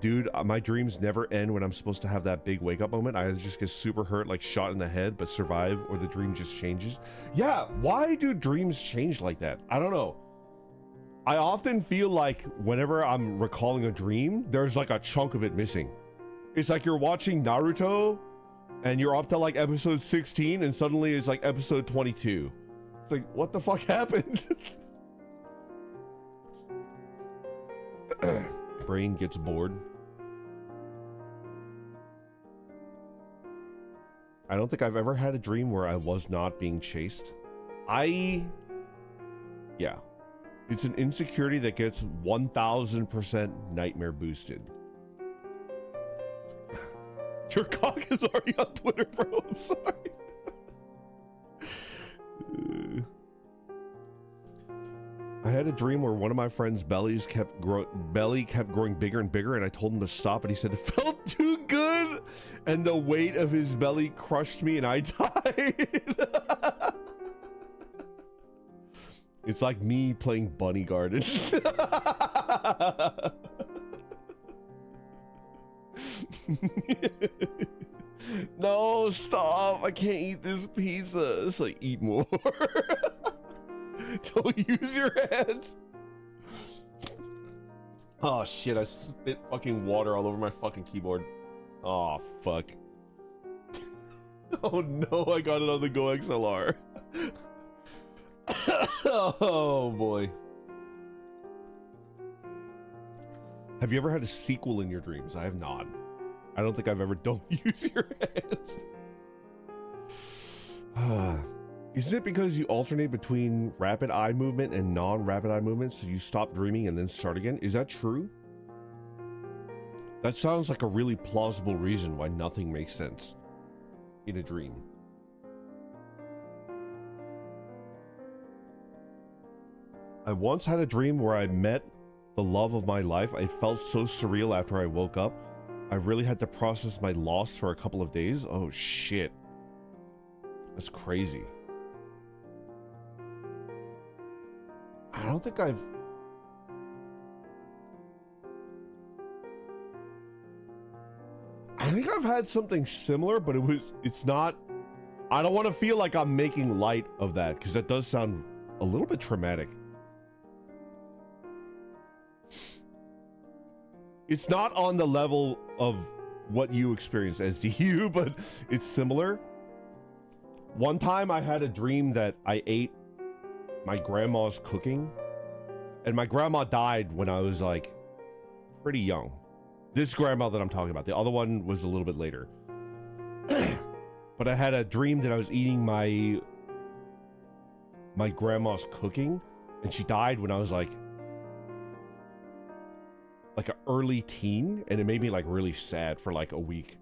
Dude, my dreams never end when I'm supposed to have that big wake up moment. I just get super hurt, like shot in the head, but survive, or the dream just changes. Yeah, why do dreams change like that? I don't know. I often feel like whenever I'm recalling a dream, there's like a chunk of it missing. It's like you're watching Naruto and you're up to like episode 16 and suddenly it's like episode 22. It's like, what the fuck happened? Brain gets bored. I don't think I've ever had a dream where I was not being chased. Yeah. It's an insecurity that gets 1000% nightmare boosted. Your cock is already on Twitter, bro. I'm sorry. I had a dream where one of my friends' belly kept growing bigger and bigger, and I told him to stop, and he said it felt too good, and the weight of his belly crushed me, and I died. It's like me playing Bunny Garden. No, stop. I can't eat this pizza. It's like, eat more. Don't use your hands. Oh shit, I spit fucking water all over my fucking keyboard. Oh fuck. Oh no, I got it on the Go XLR. Oh boy. Have you ever had a sequel in your dreams? I have not. I don't think I've ever don't use your hands. Isn't it because you alternate between rapid eye movement and non-rapid eye movement, so you stop dreaming and then start again? Is that true? That sounds like a really plausible reason why nothing makes sense in a dream. I once had a dream where I met the love of my life. It felt so surreal after I woke up. I really had to process my loss for a couple of days. Oh shit. That's crazy. I don't think I've... I think I've had something similar, but it's not... I don't want to feel like I'm making light of that, because that does sound a little bit traumatic. It's not on the level of what you experienced, SDU, but it's similar. One time I had a dream that I ate my grandma's cooking, and my grandma died when I was like pretty young. This grandma that I'm talking about, the other one was a little bit later. But I had a dream that I was eating my grandma's cooking, and she died when I was like an early teen, and it made me like really sad for like a week.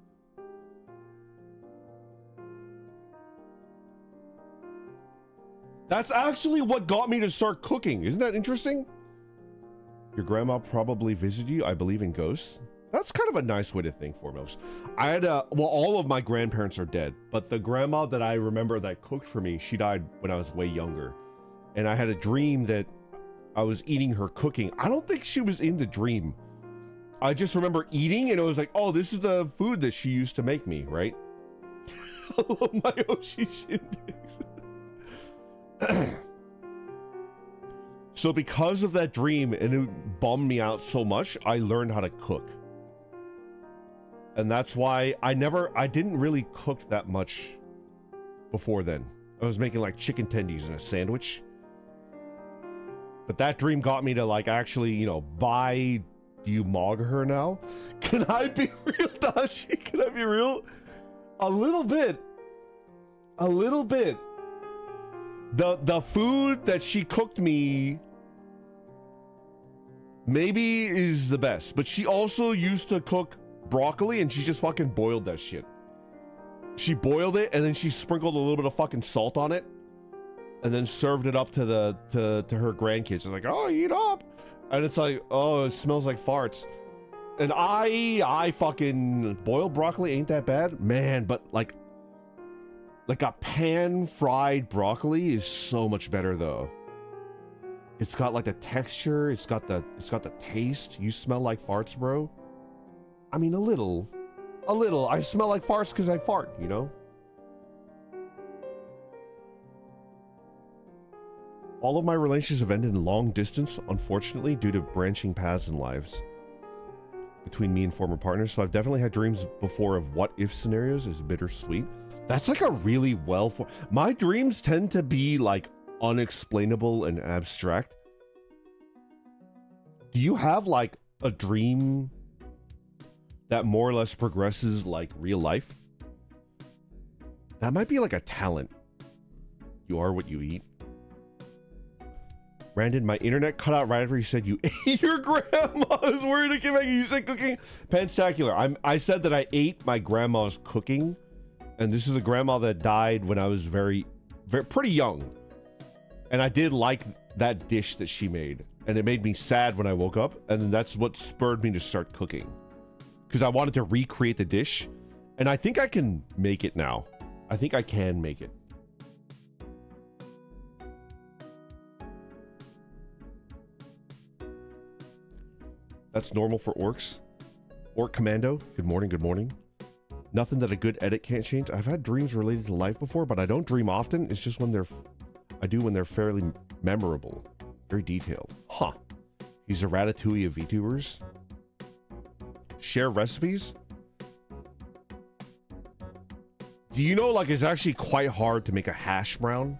That's actually what got me to start cooking. Isn't that interesting? Your grandma probably visited you. I believe in ghosts. That's kind of a nice way to think, foremost. I had well, all of my grandparents are dead, but the grandma that I remember that cooked for me, she died when I was way younger. And I had a dream that I was eating her cooking. I don't think she was in the dream. I just remember eating, and it was like, oh, this is the food that she used to make me, right? My Oshi shindigs. So because of that dream, and it bummed me out so much, I learned how to cook. And that's why I didn't really cook that much before then. I was making like chicken tendies and a sandwich. But that dream got me to like actually, you know, buy... Do you mog her now? Can I be real, Dachi? Can I be real? A little bit. A little bit. The food that she cooked me maybe is the best, but she also used to cook broccoli, and she just fucking boiled that shit. She boiled it, and then she sprinkled a little bit of fucking salt on it, and then served it up to her grandkids. It's like, oh, eat up. And it's like, oh, it smells like farts. And I fucking boiled broccoli ain't that bad, man. But like, Like a pan-fried broccoli is so much better though. It's got like the texture, it's got the taste. You smell like farts, bro? I mean, a little. I smell like farts because I fart, you know? All of my relationships have ended in long distance, unfortunately, due to branching paths in lives between me and former partners. So I've definitely had dreams before of what if scenarios. Is bittersweet. That's like a really my dreams tend to be like unexplainable and abstract. Do you have like a dream that more or less progresses like real life? That might be like a talent. You are what you eat. Brandon, my internet cut out right after you said you ate your grandma's. Where did it get back? You said cooking? Panstacular. I said that I ate my grandma's cooking. And this is a grandma that died when I was very pretty young. And I did like that dish that she made. And it made me sad when I woke up. And then that's what spurred me to start cooking. Because I wanted to recreate the dish. And I think I can make it now. I think I can make it. That's normal for orcs. Orc Commando, good morning, good morning. Nothing that a good edit can't change. I've had dreams related to life before, but I don't dream often. It's just when I do when they're fairly memorable. Very detailed. Huh. He's a ratatouille of VTubers. Share recipes? Do you know, like, it's actually quite hard to make a hash brown?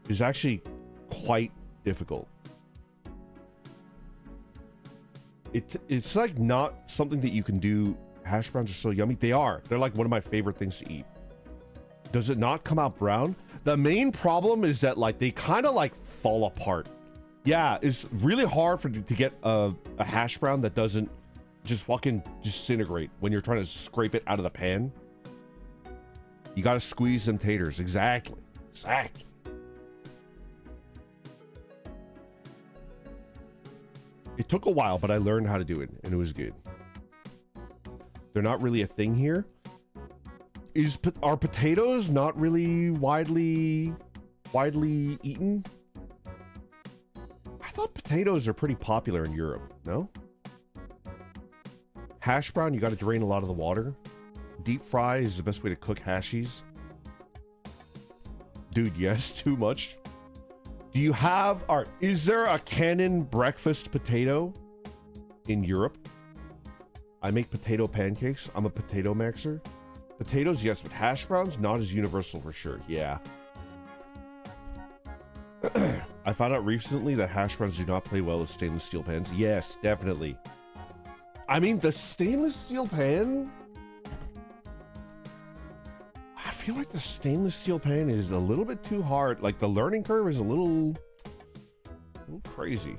It's actually quite difficult. It's like not something that you can do. Hash browns are so yummy. They are. They're like one of my favorite things to eat. Does it not come out brown? The main problem is that like they kind of like fall apart. Yeah, it's really hard to get a hash brown that doesn't just fucking disintegrate when you're trying to scrape it out of the pan. You gotta squeeze them taters. Exactly. Exactly. It took a while, but I learned how to do it, and it was good. They're not really a thing here. Are potatoes not really widely eaten? I thought potatoes are pretty popular in Europe, no? Hash brown, you got to drain a lot of the water. Deep fry is the best way to cook hashies. Dude, yes, too much. Do you have, is there a canon breakfast potato in Europe? I make potato pancakes. I'm a potato maxer. Potatoes, yes, but hash browns, not as universal for sure. Yeah. I found out recently that hash browns do not play well with stainless steel pans. Yes, definitely. I mean, the stainless steel pan... I feel like the stainless steel pan is a little bit too hard. Like, the learning curve is a little crazy.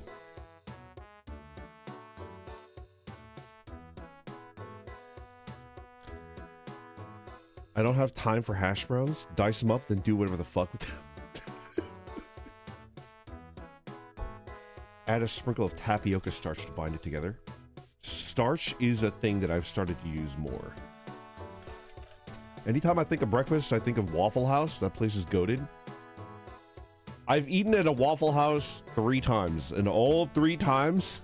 I don't have time for hash browns. Dice them up, then do whatever the fuck with them. Add a sprinkle of tapioca starch to bind it together. Starch is a thing that I've started to use more. Anytime I think of breakfast, I think of Waffle House. That place is goated. I've eaten at a Waffle House 3 times, and all 3 times...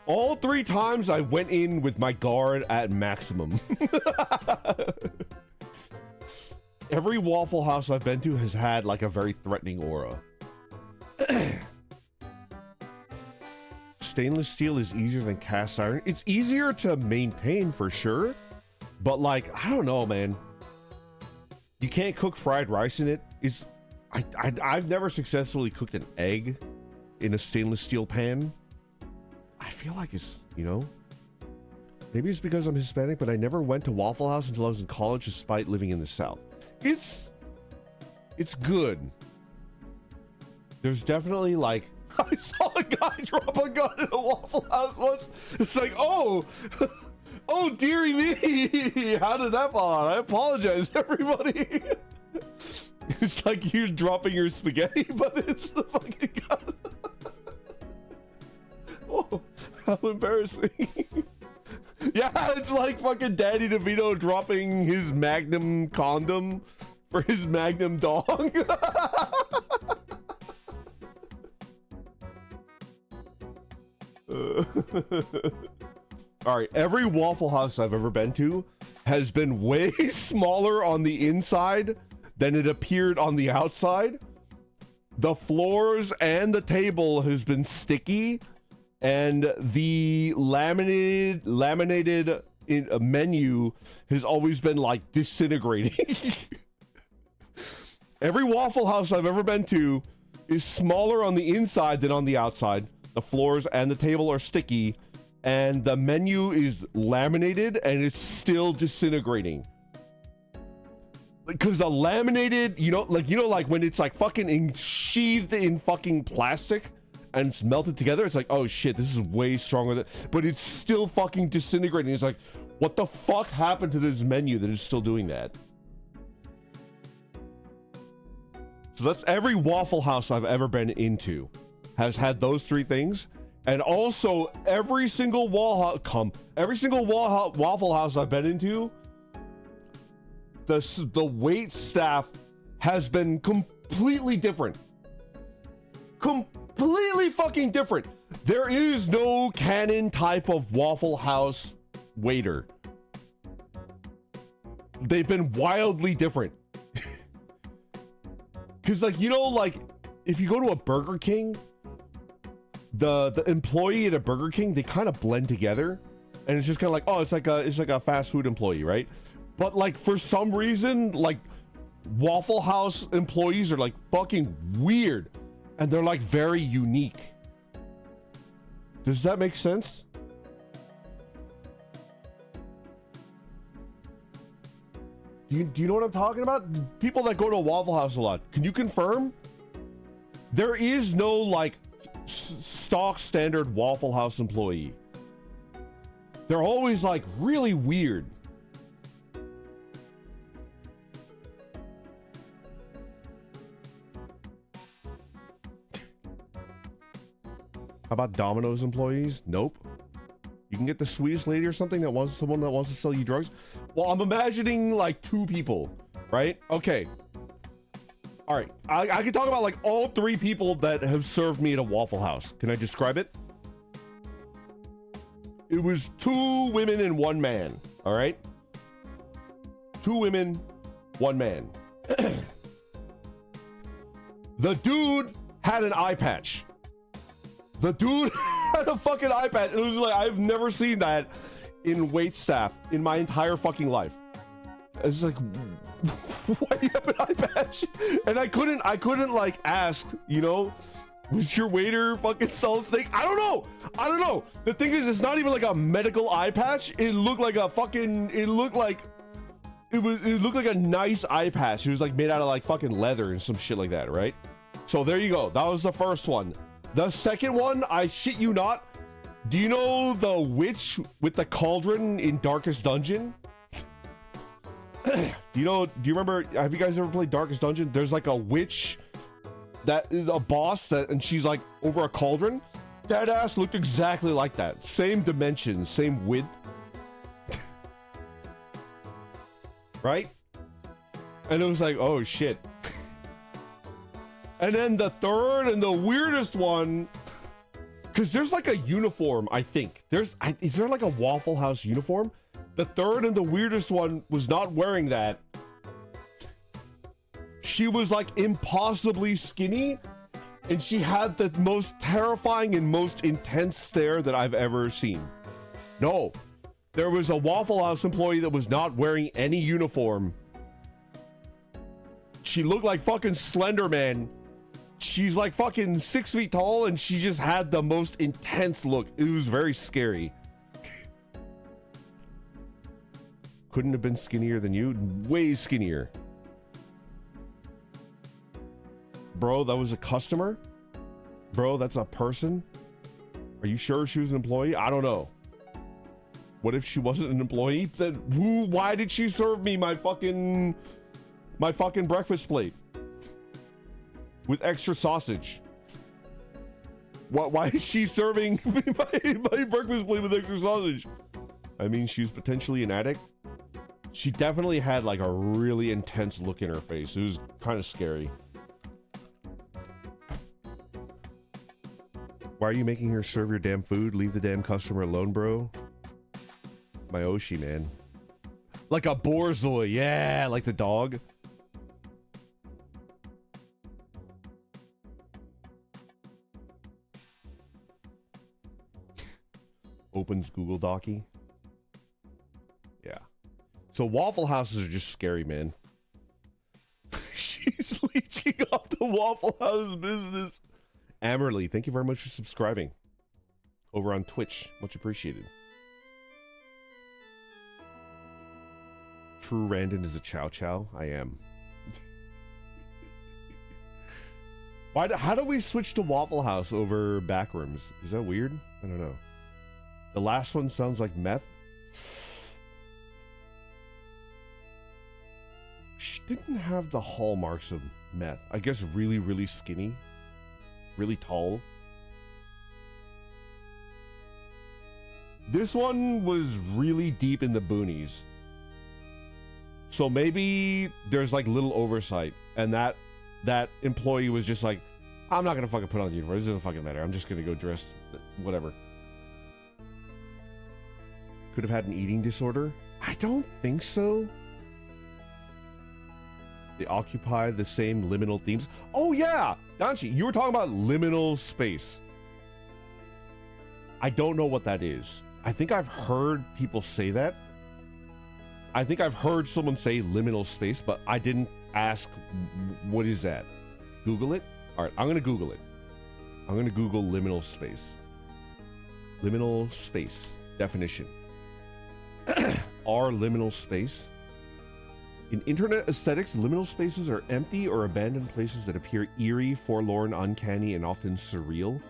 all 3 times I went in with my guard at maximum. Every Waffle House I've been to has had like a very threatening aura. Stainless steel is easier than cast iron. It's easier to maintain for sure, but like, I don't know, man. You can't cook fried rice in it. I've never successfully cooked an egg in a stainless steel pan. I feel like it's, you know, maybe it's because I'm Hispanic, but I never went to Waffle House until I was in college despite living in the South. It's good. There's definitely like, I saw a guy drop a gun in a Waffle House once. It's like, oh, oh dearie me. How did that fall out? I apologize, everybody. It's like you dropping your spaghetti, but it's the fucking gun. Oh, how embarrassing. Yeah, it's like fucking Danny DeVito dropping his Magnum condom for his Magnum dog. All right, every Waffle House I've ever been to has been way smaller on the inside than it appeared on the outside. The floors and the table has been sticky, and the laminated menu has always been like disintegrating. Every Waffle House I've ever been to is smaller on the inside than on the outside. The floors and the table are sticky, and the menu is laminated and it's still disintegrating. Because the laminated, like when it's like fucking sheathed in fucking plastic and it's melted together, it's like, oh shit, this is way stronger than, but it's still fucking disintegrating. It's like, what the fuck happened to this menu that is still doing that? So that's every Waffle House I've ever been into has had those three things. And also every single Waffle House I've been into, the wait staff has been completely different. Completely fucking different. There is no canon type of Waffle House waiter. They've been wildly different. Because like, if you go to a Burger King, the employee at a Burger King, they kind of blend together, and it's just kind of like, oh, it's like a fast food employee, right? But like for some reason, like Waffle House employees are like fucking weird, and they're like very unique. Does that make sense? Do you know what I'm talking about? People that go to a Waffle House a lot, can you confirm? There is no like stock standard Waffle House employee. They're always like really weird. How about Domino's employees? Nope. You can get the sweetest lady or something that wants someone that wants to sell you drugs. Well, I'm imagining like two people, right? Okay. All right, I can talk about like all three people that have served me at a Waffle House. Can I describe it? It was two women and one man, all right? Two women, one man. The dude had an eye patch. The dude had a fucking eye patch. It was like, I've never seen that in wait staff in my entire fucking life. It's like, why do you have an eye patch? And I couldn't like ask, was your waiter fucking solid snake? I don't know. The thing is, it's not even like a medical eye patch. It looked like a fucking, it looked like a nice eye patch. It was like made out of like fucking leather and some shit like that, right? So there you go. That was the first one. The second one, I shit you not. Do you know the witch with the cauldron in Darkest Dungeon? Do you remember, have you guys ever played Darkest Dungeon? There's like a witch that is a boss and she's like over a cauldron. That ass looked exactly like that. Same dimensions, same width. Right? And it was like, oh shit. And then the third and the weirdest one, because there's like a uniform, I think. Is there like a Waffle House uniform? The third and the weirdest one was not wearing that. She was like impossibly skinny, and she had the most terrifying and most intense stare that I've ever seen. No, there was a Waffle House employee that was not wearing any uniform. She looked like fucking Slender Man. She's like fucking 6 feet tall, and she just had the most intense look. It was very scary. Couldn't have been skinnier than you. Way skinnier. Bro, that was a customer? Bro, that's a person? Are you sure she was an employee? I don't know. What if she wasn't an employee? Then why did she serve me my fucking breakfast plate with extra sausage? Why is she serving my breakfast plate with extra sausage? I mean, she was potentially an addict. She definitely had like a really intense look in her face. It was kind of scary. Why are you making her serve your damn food? Leave the damn customer alone, bro. My Oshi, man. Like a Borzoi, yeah, like the dog. Opens Google Docky. Yeah. So Waffle Houses are just scary, man. She's leeching off the Waffle House business. Amerly, thank you very much for subscribing. Over on Twitch. Much appreciated. True Randon is a chow chow. I am. How do we switch to Waffle House over Backrooms? Is that weird? I don't know. The last one sounds like meth. She didn't have the hallmarks of meth. I guess really, really skinny. Really tall. This one was really deep in the boonies. So maybe there's like little oversight, and that employee was just like, I'm not gonna fucking put on the uniform. This doesn't fucking matter. I'm just gonna go dressed, whatever. Could have had an eating disorder. I don't think so. They occupy the same liminal themes. Oh yeah, Danchi, you were talking about liminal space. I don't know what that is. I think I've heard people say that. I think I've heard someone say liminal space, but I didn't ask what is that. Google it. All right, I'm gonna Google it. I'm gonna Google liminal space. Liminal space definition. Are liminal space? In internet aesthetics, liminal spaces are empty or abandoned places that appear eerie, forlorn, uncanny, and often surreal.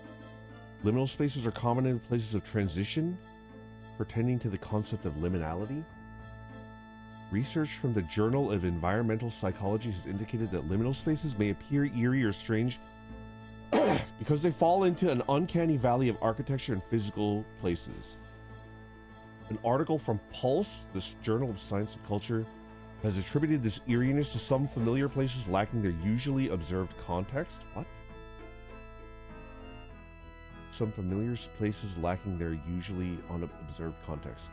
Liminal spaces are common in places of transition, pertaining to the concept of liminality. Research from the Journal of Environmental Psychology has indicated that liminal spaces may appear eerie or strange because they fall into an uncanny valley of architecture and physical places. An article from Pulse, this Journal of Science and Culture, has attributed this eeriness to some familiar places lacking their usually observed context. What? Some familiar places lacking their usually unobserved context.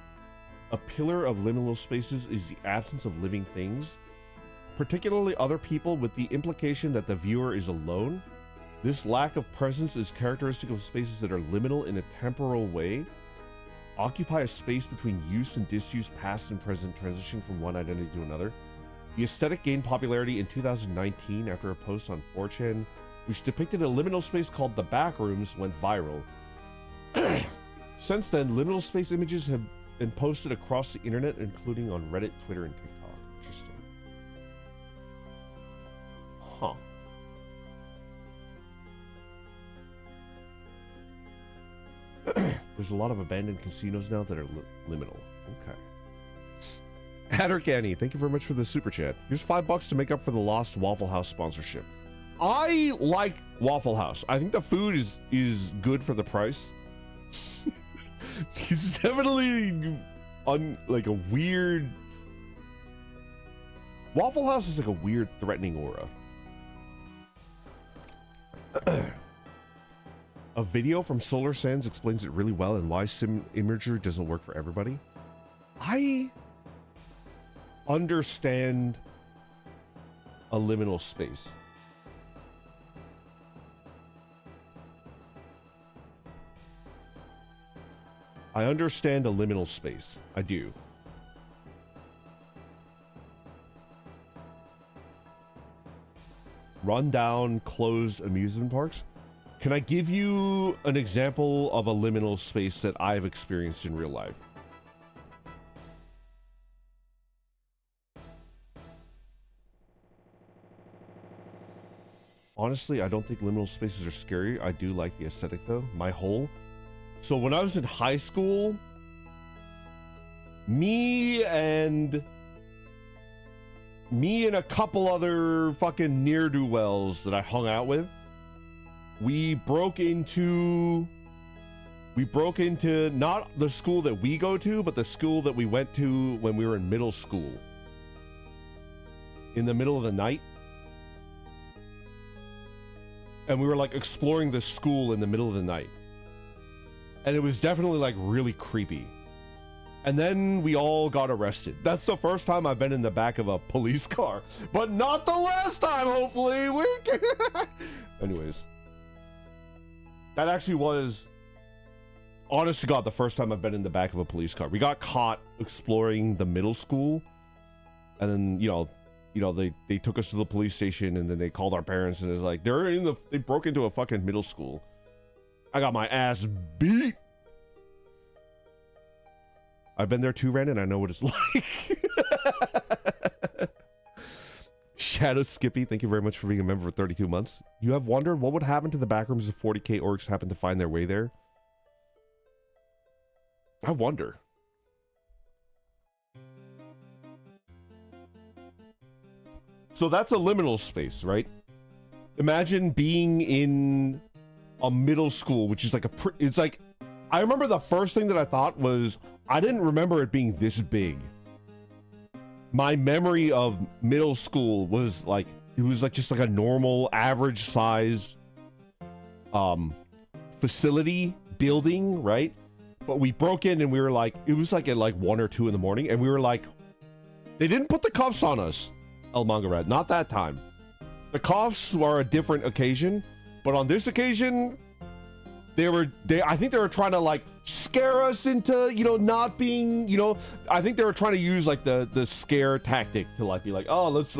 A pillar of liminal spaces is the absence of living things, particularly other people, with the implication that the viewer is alone. This lack of presence is characteristic of spaces that are liminal in a temporal way, occupy a space between use and disuse, past and present, transition from one identity to another. The aesthetic gained popularity in 2019 after a post on 4chan, which depicted a liminal space called the Backrooms, went viral. Since then, liminal space images have been posted across the internet, including on Reddit, Twitter, and TikTok. Interesting. Huh. There's a lot of abandoned casinos now that are liminal. Okay. Hatter Canny, thank you very much for the super chat. Here's $5 to make up for the lost Waffle House sponsorship. I like Waffle House. I think the food is good for the price. He's definitely like a weird. Waffle House is like a weird, threatening aura. A video from Solar Sands explains it really well and why sim imagery doesn't work for everybody. I understand a liminal space. I understand a liminal space. I do. Rundown, closed amusement parks. Can I give you an example of a liminal space that I've experienced in real life? Honestly, I don't think liminal spaces are scary. I do like the aesthetic though. My hole. So when I was in high school, me and a couple other fucking ne'er-do-wells that I hung out with, we We broke into not the school that we go to, but the school that we went to when we were in middle school. In the middle of the night. And we were like exploring the school in the middle of the night. And it was definitely like really creepy. And then we all got arrested. That's the first time I've been in the back of a police car, but not the last time, hopefully. Anyways, that actually was, honest to God, the first time I've been in the back of a police car. We got caught exploring the middle school, and then they took us to the police station, and then they called our parents, and it's like they broke into a fucking middle school. I got my ass beat. I've been there too, Brandon. I know what it's like. Shadow Skippy, thank you very much for being a member for 32 months. You have wondered what would happen to the backrooms if 40k orcs happen to find their way there? I wonder. So that's a liminal space, right? Imagine being in a middle school, which is like it's like, I remember the first thing that I thought was, I didn't remember it being this big. My memory of middle school was like, it was like just like a normal average size facility building, right? But we broke in and we were like, it was like at like 1 or 2 in the morning, and we were like, they didn't put the cuffs on us, El Mangarat, not that time. The cuffs were a different occasion, but on this occasion, I think they were trying to like scare us into, not being, I think they were trying to use like the scare tactic to like be like, oh, let's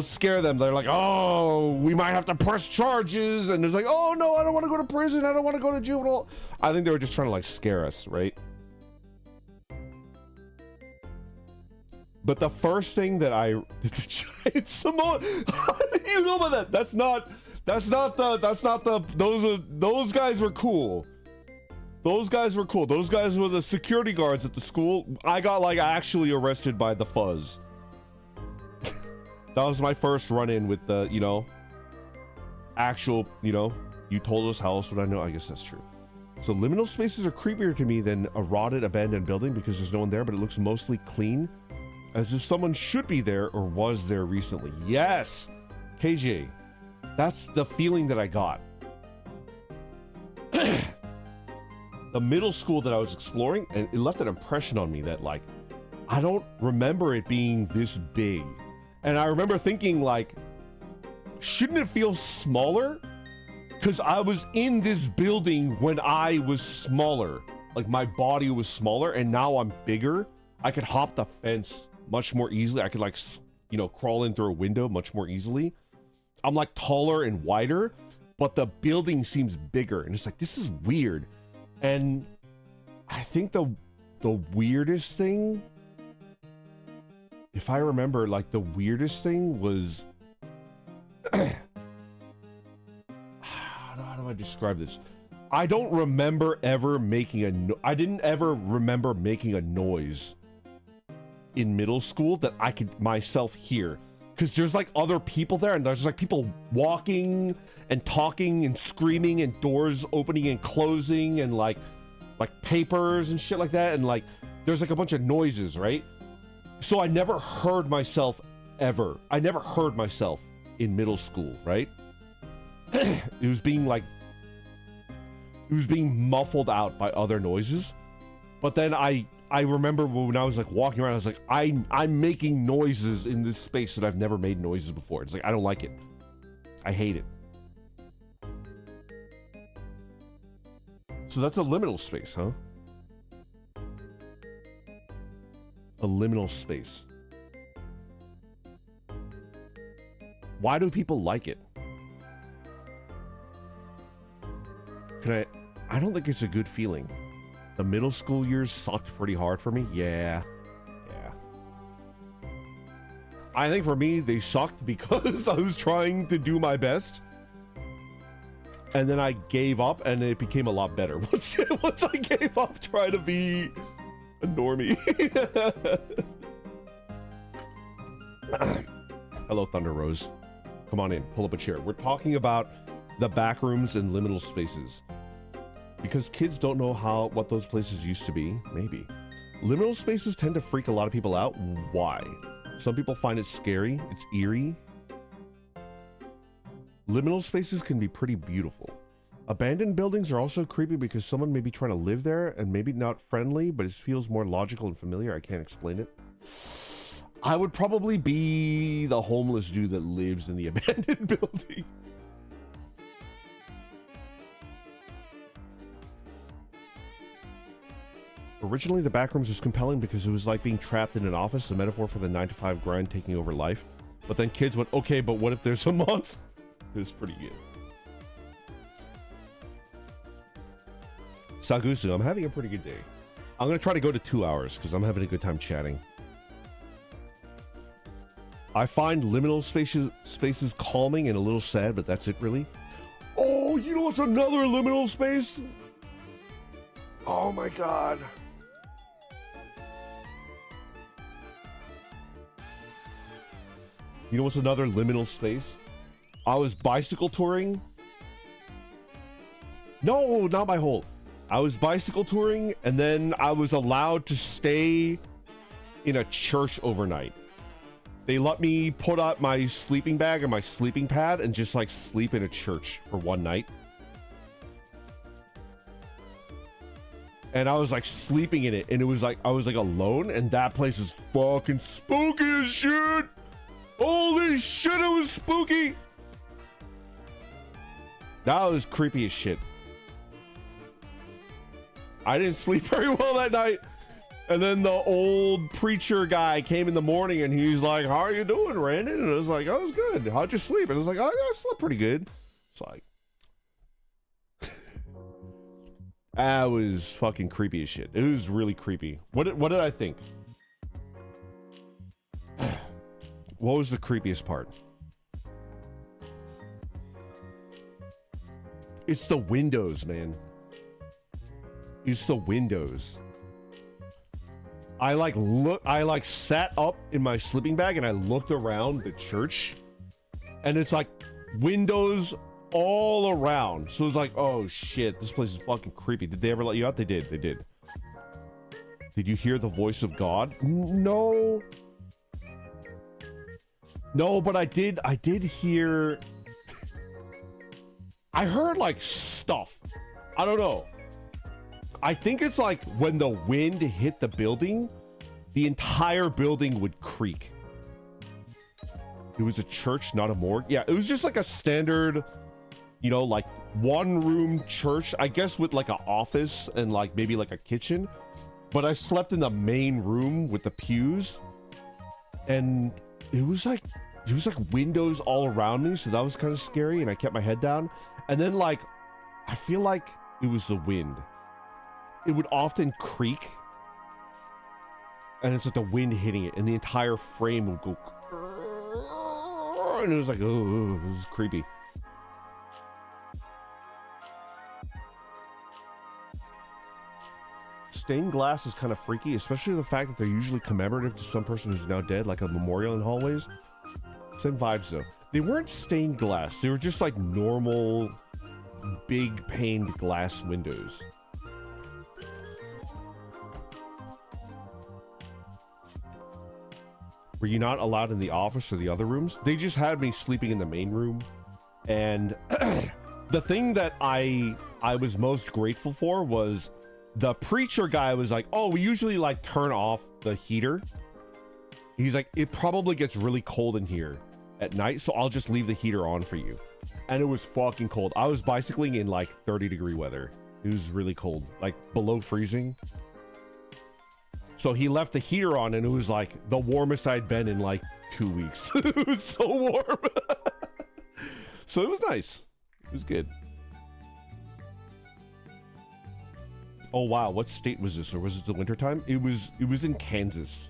scare them. They're like, oh, we might have to press charges, and it's like, oh no, I don't want to go to prison, I don't want to go to juvenile. I think they were just trying to like scare us, right? But the first thing that I did, the giant Samoan, how do you know about that? That's not the, those guys were cool. Those guys were cool. Those guys were the security guards at the school. I got like actually arrested by the fuzz. That was my first run-in with the, actual, you told us, how else would I know? I guess that's true. So liminal spaces are creepier to me than a rotted abandoned building because there's no one there, but it looks mostly clean, as if someone should be there or was there recently. Yes, KJ. That's the feeling that I got. The middle school that I was exploring, and it left an impression on me that like, I don't remember it being this big. And I remember thinking like, shouldn't it feel smaller? Because I was in this building when I was smaller. Like my body was smaller, and now I'm bigger. I could hop the fence much more easily. I could like, crawl in through a window much more easily. I'm like taller and wider, but the building seems bigger, and it's like, this is weird. And I think the weirdest thing, if I remember, like the weirdest thing was, how do I describe this? I don't remember ever making I didn't ever remember making a noise in middle school that I could myself hear. Because there's like other people there, and there's like people walking and talking and screaming, and doors opening and closing, and like papers and shit like that, and like there's like a bunch of noises, right? So I never heard myself ever. I never heard myself in middle school, right? It was being muffled out by other noises. But then I remember when I was like walking around, I was like, I'm making noises in this space that I've never made noises before. It's like, I don't like it. I hate it. So that's a liminal space, huh? A liminal space. Why do people like it? I don't think it's a good feeling. The middle school years sucked pretty hard for me. Yeah. I think for me, they sucked because I was trying to do my best. And then I gave up, and it became a lot better. Once I gave up trying to be a normie. Hello, Thunder Rose. Come on in. Pull up a chair. We're talking about the backrooms and liminal spaces. Because kids don't know what those places used to be. Maybe. Liminal spaces tend to freak a lot of people out. Why? Some people find it scary. It's eerie. Liminal spaces can be pretty beautiful. Abandoned buildings are also creepy because someone may be trying to live there and maybe not friendly, but it feels more logical and familiar. I can't explain it. I would probably be the homeless dude that lives in the abandoned building. Originally, the backrooms was compelling because it was like being trapped in an office, a metaphor for the 9-to-5 grind taking over life. But then kids went, okay, but what if there's a monster? It was pretty good. Sagusu, I'm having a pretty good day. I'm going to try to go to 2 hours because I'm having a good time chatting. I find liminal spaces calming and a little sad, but that's it really. Oh, you know what's another liminal space? Oh my god. You know what's another liminal space? I was bicycle touring. No, not my whole. I was bicycle touring and then I was allowed to stay in a church overnight. They let me put up my sleeping bag and my sleeping pad and just like sleep in a church for one night. And I was like sleeping in it and it was like, I was like alone and that place is fucking spooky as shit. Holy shit, it was spooky. That was creepy as shit. I didn't sleep very well that night. And then the old preacher guy came in the morning and he's like, how are you doing, Randy? And I was like, oh, it was good. How'd you sleep? And I was like, oh, yeah, I slept pretty good. It's like, that was fucking creepy as shit. It was really creepy. What did I think? What was the creepiest part? It's the windows, man. It's the windows. I like sat up in my sleeping bag and I looked around the church and it's like windows all around. So it's like, oh shit, this place is fucking creepy. Did they ever let you out? They did. They did. Did you hear the voice of God? No. No, but I did hear. I heard like stuff. I don't know. I think it's like when the wind hit the building, the entire building would creak. It was a church, not a morgue. Yeah, it was just like a standard, you know, like one room church, I guess with like an office and like maybe like a kitchen. But I slept in the main room with the pews and it was like windows all around me. So that was kind of scary and I kept my head down. And then like, I feel like it was the wind. It would often creak and it's like the wind hitting it and the entire frame would go and it was like, oh, it was creepy. Stained glass is kind of freaky, especially the fact that they're usually commemorative to some person who's now dead, like a memorial in hallways. Same vibes though. They weren't stained glass. They were just like normal, big paned glass windows. Were you not allowed in the office or the other rooms? They just had me sleeping in the main room. And the thing that I was most grateful for was the preacher guy was like, oh, we usually like turn off the heater. He's like, it probably gets really cold in here at night, so I'll just leave the heater on for you. And it was fucking cold. I was bicycling in like 30-degree weather. It was really cold, like below freezing. So he left the heater on and it was like the warmest I'd been in like 2 weeks. It was so warm. So it was nice. It was good. Oh wow, what state was this? Or was it the wintertime? It was in Kansas.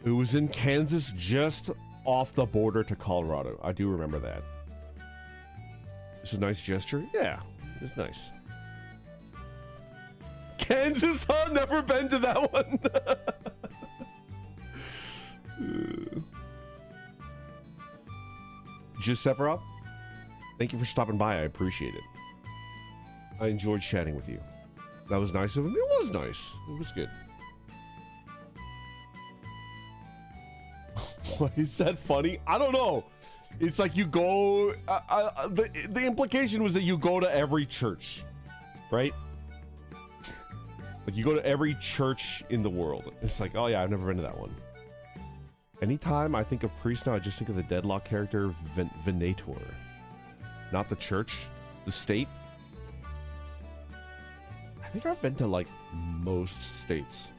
It was in Kansas, just off the border to Colorado. I do remember that. It's a nice gesture. Yeah, it's nice. Kansas, huh? Never been to that one. Just Sephiroth, thank you for stopping by. I appreciate it. I enjoyed chatting with you. That was nice of him. It was nice. It was good. Why is that funny? I don't know. It's like you go... the implication was that you go to every church, right? Like you go to every church in the world. It's like, oh yeah, I've never been to that one. Anytime I think of priest now, I just think of the Deadlock character, Venator. Not the church, the state. I think I've been to like most states.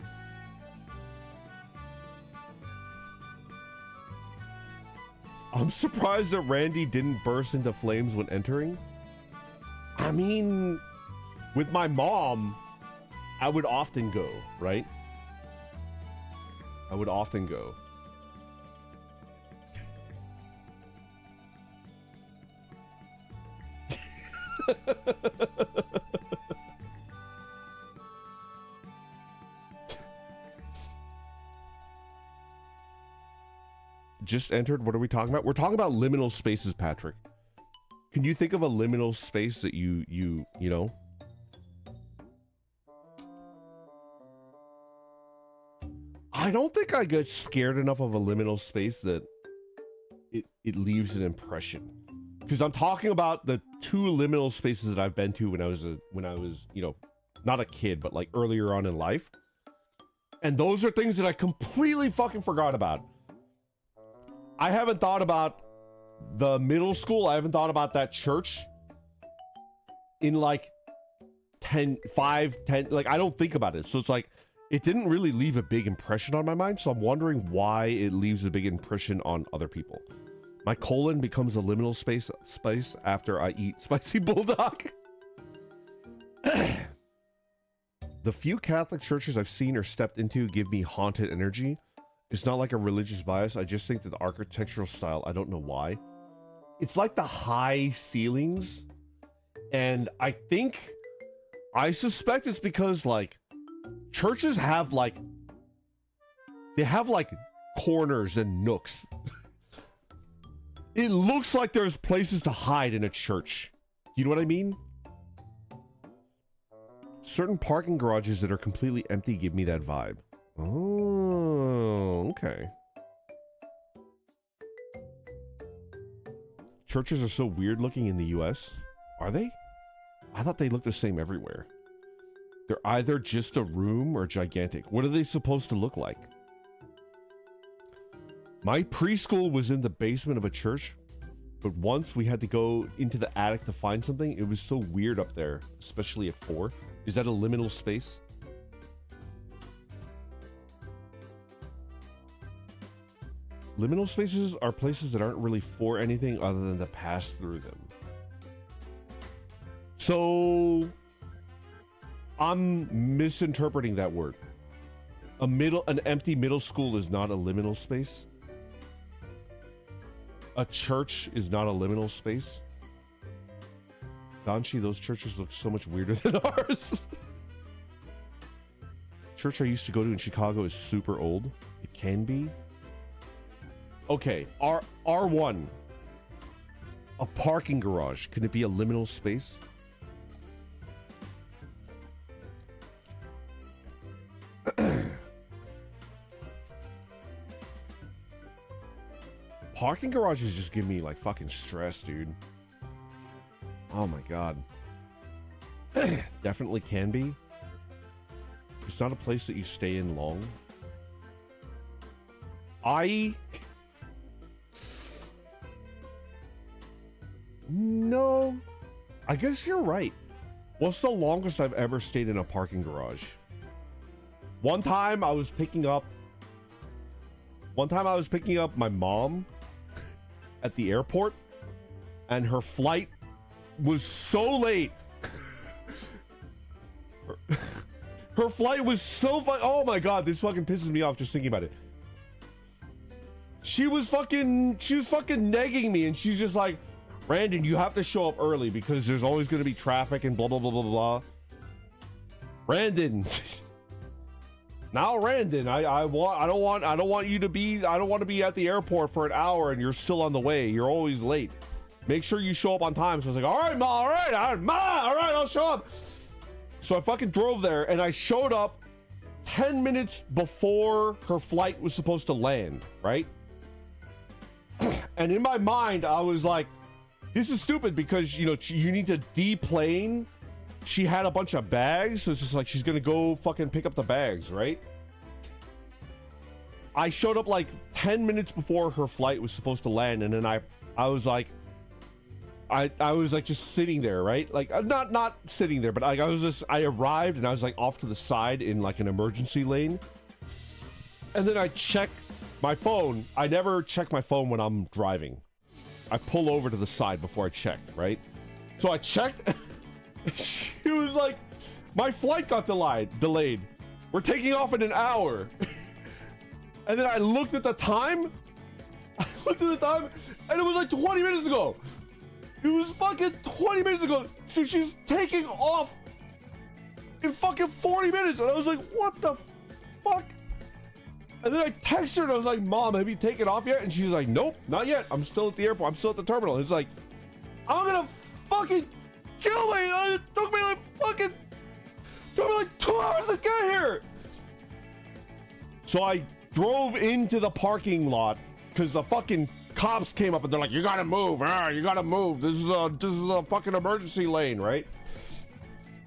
I'm surprised that Randy didn't burst into flames when entering. I mean, with my mom, I would often go, right? I would often go. Just entered. What are we talking about? We're talking about liminal spaces, Patrick. Can you think of a liminal space that you know? I don't think I get scared enough of a liminal space that it leaves an impression. Because I'm talking about the 2 liminal spaces that I've been to when I was you know, not a kid, but like earlier on in life. And those are things that I completely fucking forgot about. I haven't thought about the middle school. I haven't thought about that church in like 10, like I don't think about it. So it's like, it didn't really leave a big impression on my mind. So I'm wondering why it leaves a big impression on other people. My colon becomes a liminal space after I eat spicy bulldog. The few Catholic churches I've seen or stepped into give me haunted energy. It's not like a religious bias. I just think that the architectural style, I don't know why. It's like the high ceilings. And I suspect it's because like churches have like, they have like corners and nooks. It looks like there's places to hide in a church. You know what I mean? Certain parking garages that are completely empty give me that vibe. Oh, okay. Churches are so weird looking in the US. Are they? I thought they looked the same everywhere. They're either just a room or gigantic. What are they supposed to look like? My preschool was in the basement of a church, but once we had to go into the attic to find something, it was so weird up there, especially at 4. Is that a liminal space? Liminal spaces are places that aren't really for anything other than to pass through them. So I'm misinterpreting that word. An empty middle school is not a liminal space. A church is not a liminal space. Donchi, those churches look so much weirder than ours. Church I used to go to in Chicago is super old. It can be. Okay, R1. A parking garage. Can it be a liminal space? Parking garages just give me like fucking stress, dude. Oh my god. Definitely can be. It's not a place that you stay in long. No. I guess you're right. What's the longest I've ever stayed in a parking garage? One time I was picking up my mom at the airport, and her flight was so late. Her flight was so oh my god, this fucking pisses me off just thinking about it. She was fucking negging me, and she's just like, Brandon, you have to show up early because there's always going to be traffic and blah blah blah blah blah. Brandon. Now, Randon, I don't want you to be, I don't want to be at the airport for an hour and you're still on the way. You're always late. Make sure you show up on time. So I was like, all right, Ma, all right, I'll show up. So I fucking drove there and I showed up 10 minutes before her flight was supposed to land, right? And in my mind, I was like, this is stupid because, you know, you need to deplane. She had a bunch of bags, so it's just like she's gonna go fucking pick up the bags, right? I showed up like 10 minutes before her flight was supposed to land, and then I was like, I was like just sitting there, right? Like not sitting there, but like I arrived and I was like off to the side in like an emergency lane. And then I check my phone. I never check my phone when I'm driving. I pull over to the side before I check, right? So I checked. She was like, my flight got delayed. We're taking off in an hour. And then I looked at the time. And it was like 20 minutes ago. It was fucking 20 minutes ago. So she's taking off in fucking 40 minutes. And I was like, what the fuck? And then I texted her and I was like, Mom, have you taken off yet? And she's like, nope, not yet. I'm still at the airport. I'm still at the terminal. And it's like, I'm gonna fucking kill me. It took me like 2 hours to get here. So I drove into the parking lot because the fucking cops came up and they're like, you gotta move. You gotta move. This is a fucking emergency lane, right?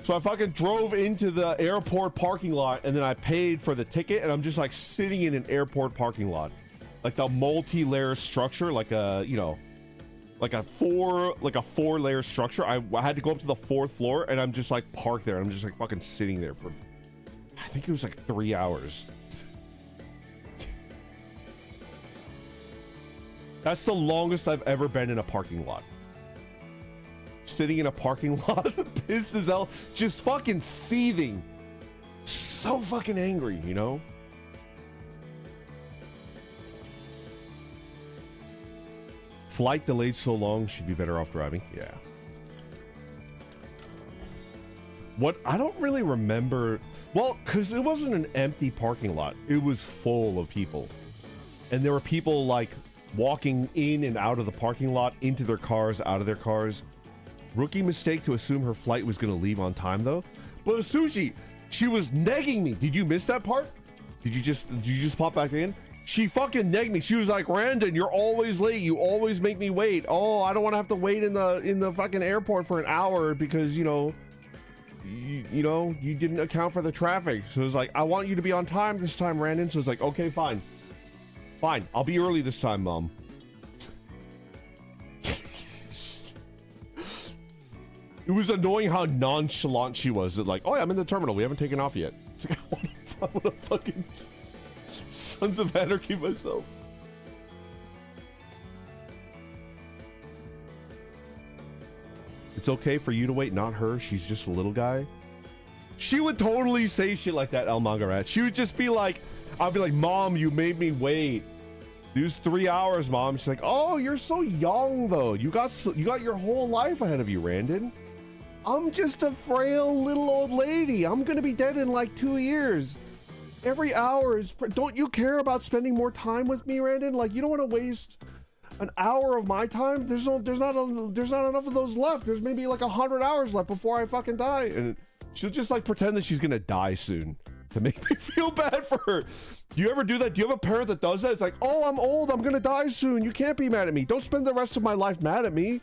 So I fucking drove into the airport parking lot and then I paid for the ticket and I'm just like sitting in an airport parking lot. Like the multi-layer structure, like a, you know, like a four-layer structure. I had to go up to the 4th floor and I'm just like parked there. I'm just like fucking sitting there for, I think it was like 3 hours. That's the longest I've ever been in a parking lot. Sitting in a parking lot, pissed as hell, just fucking seething. So fucking angry, you know? Flight delayed so long, she'd be better off driving. Yeah. What? I don't really remember. Well, because it wasn't an empty parking lot. It was full of people. And there were people like walking in and out of the parking lot, into their cars, out of their cars. Rookie mistake to assume her flight was going to leave on time, though. But Sushi, she was negging me. Did you miss that part? Did you just pop back in? She fucking negged me. She was like, Randon, you're always late. You always make me wait. Oh, I don't want to have to wait in the fucking airport for an hour because, you know, you didn't account for the traffic. So it's like, I want you to be on time this time, Randon. So it's like, okay, fine. Fine. I'll be early this time, Mom. It was annoying how nonchalant she was. That like, oh yeah, I'm in the terminal. We haven't taken off yet. It's like, I want to fucking Sons of Anarchy myself. It's okay for you to wait, not her. She's just a little guy. She would totally say shit like that, El Mangarat. She would just be like, I'll be like, Mom, you made me wait. It was 3 hours, Mom. She's like, oh, you're so young though. You got your whole life ahead of you, Randon. I'm just a frail little old lady. I'm gonna be dead in like 2 years. Every hour is. Don't you care about spending more time with me, Randon? Like, you don't want to waste an hour of my time. There's not enough of those left. There's maybe like 100 hours left before I fucking die. And she'll just like pretend that she's gonna die soon to make me feel bad for her. Do you ever do that? Do you have a parent that does that? It's like, oh, I'm old. I'm gonna die soon. You can't be mad at me. Don't spend the rest of my life mad at me.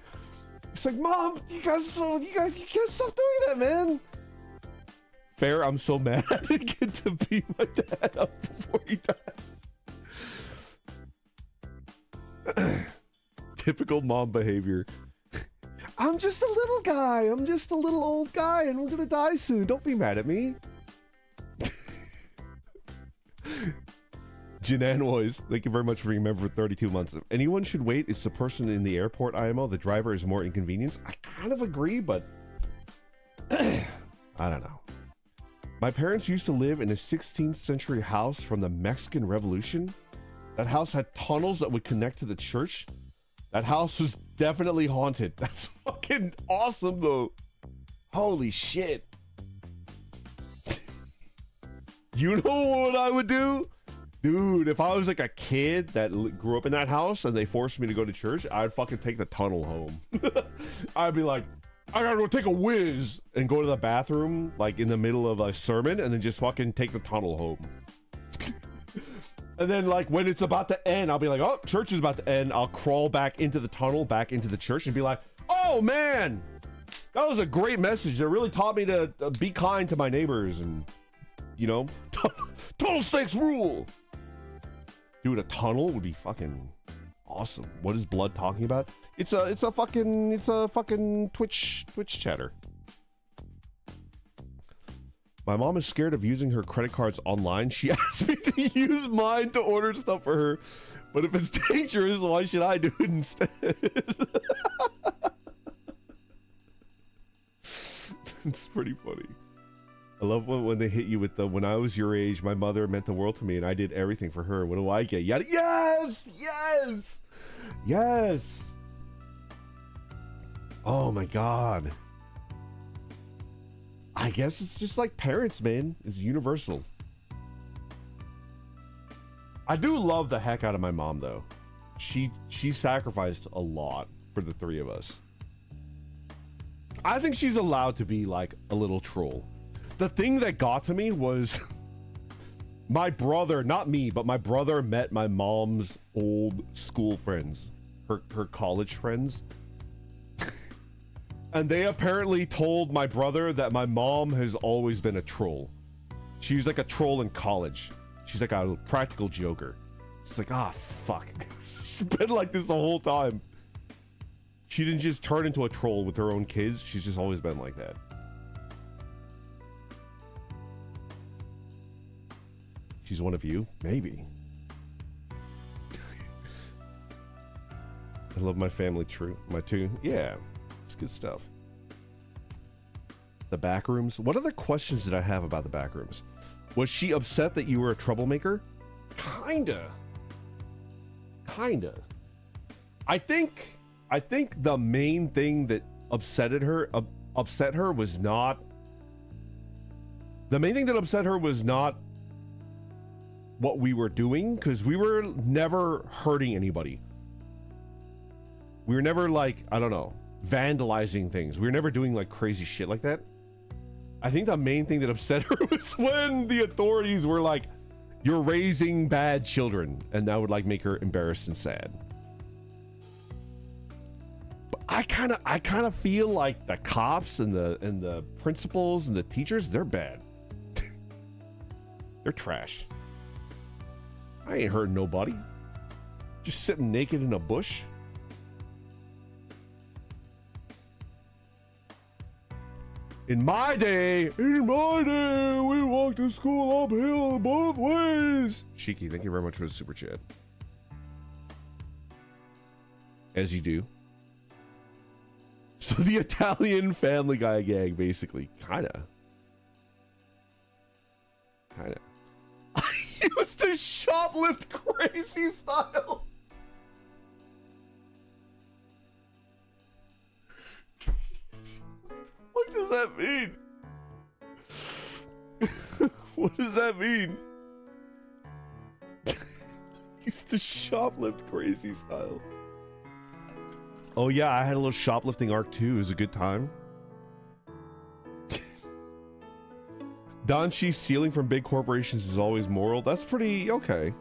It's like, Mom, you can't stop doing that, man. Fair, I'm so mad I didn't get to beat my dad up before he died. Typical mom behavior. I'm just a little guy. I'm just a little old guy and we're gonna die soon. Don't be mad at me. Janan Boys, thank you very much for being a member for 32 months. If anyone should wait, it's the person in the airport IMO. The driver is more inconvenienced. I kind of agree, but I don't know. My parents used to live in a 16th century house from the Mexican Revolution. That house had tunnels that would connect to the church. That house was definitely haunted. That's fucking awesome, though. Holy shit. You know what I would do? Dude, if I was like a kid that grew up in that house and they forced me to go to church, I'd fucking take the tunnel home. I'd be like, I gotta go take a whiz and go to the bathroom like in the middle of a sermon and then just fucking take the tunnel home. And then like when it's about to end, I'll be like, oh, church is about to end. I'll crawl back into the tunnel, back into the church and be like, oh man, that was a great message. It really taught me to be kind to my neighbors and, you know, tunnel stakes rule. Dude, a tunnel would be fucking awesome. What is Blood talking about? It's a fucking Twitch chatter. My mom is scared of using her credit cards online. She asked me to use mine to order stuff for her. But if it's dangerous, why should I do it instead? It's pretty funny. I love when they hit you with the, when I was your age, my mother meant the world to me and I did everything for her. What do I get? Yada. Yes! Yes! Yes! Oh my God. I guess it's just like parents, man. It's universal. I do love the heck out of my mom though. She sacrificed a lot for the three of us. I think she's allowed to be like a little troll. The thing that got to me was my brother, not me, but my brother met my mom's old school friends, her college friends. And they apparently told my brother that my mom has always been a troll. She's like a troll in college. She's like a practical joker. It's like, ah, fuck. She's been like this the whole time. She didn't just turn into a troll with her own kids. She's just always been like that. She's one of you? Maybe. I love my family true. My two. Yeah. It's good stuff. The backrooms. What other questions did I have about the backrooms? Was she upset that you were a troublemaker? Kinda. I think the main thing that upset her was not. The main thing that upset her was not what we were doing, because we were never hurting anybody. We were never like, I don't know, vandalizing things. We were never doing like crazy shit like that. I think the main thing that upset her was when the authorities were like, you're raising bad children, and that would like make her embarrassed and sad. But I kind of feel like the cops and the principals and the teachers, they're bad. They're trash. I ain't hurting nobody. Just sitting naked in a bush. In my day, we walked to school uphill both ways. Shiki, thank you very much for the super chat. As you do. So the Italian Family Guy gang, basically. Kinda. I used to shoplift crazy style. What does that mean? What does that mean? Used to shoplift crazy style. Oh yeah, I had a little shoplifting arc too. It was a good time. Danchi stealing from big corporations is always moral. That's pretty okay.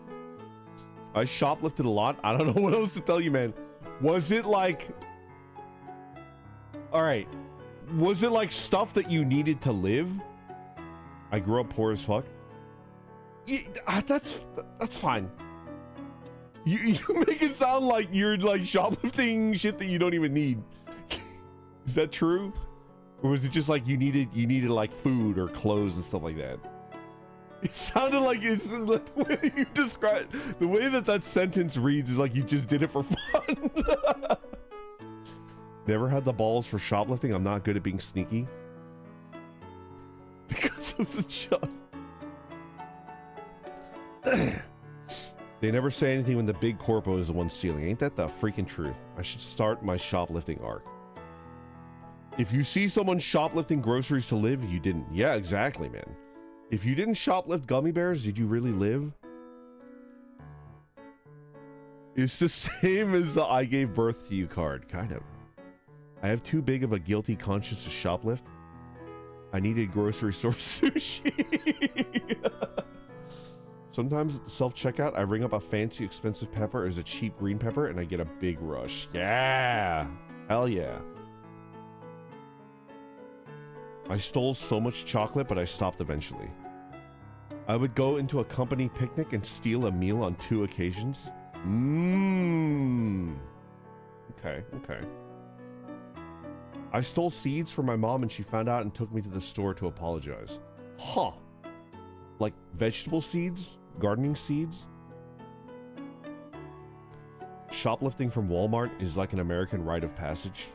I shoplifted a lot. I don't know what else to tell you, man. Was it like... Alright. Was it like stuff that you needed to live? I grew up poor as fuck. Yeah, that's fine. You make it sound like you're like shoplifting shit that you don't even need. Is that true? Or was it just like you needed like food or clothes and stuff like that? It sounded like it's like the way you describe, the way that sentence reads is like you just did it for fun. Never had the balls for shoplifting. I'm not good at being sneaky. Because I was a child. They never say anything when the big corpo is the one stealing. Ain't that the freaking truth? I should start my shoplifting arc. If you see someone shoplifting groceries to live, you didn't. Yeah, exactly, man. If you didn't shoplift gummy bears, did you really live? It's the same as the I gave birth to you card, kind of. I have too big of a guilty conscience to shoplift. I needed grocery store sushi. Sometimes at the self-checkout, I ring up a fancy expensive pepper as a cheap green pepper and I get a big rush. Yeah! Hell yeah. I stole so much chocolate, but I stopped eventually. I would go into a company picnic and steal a meal on 2 occasions. Mmm. Okay, okay. I stole seeds from my mom and she found out and took me to the store to apologize. Huh. Like vegetable seeds? Gardening seeds? Shoplifting from Walmart is like an American rite of passage.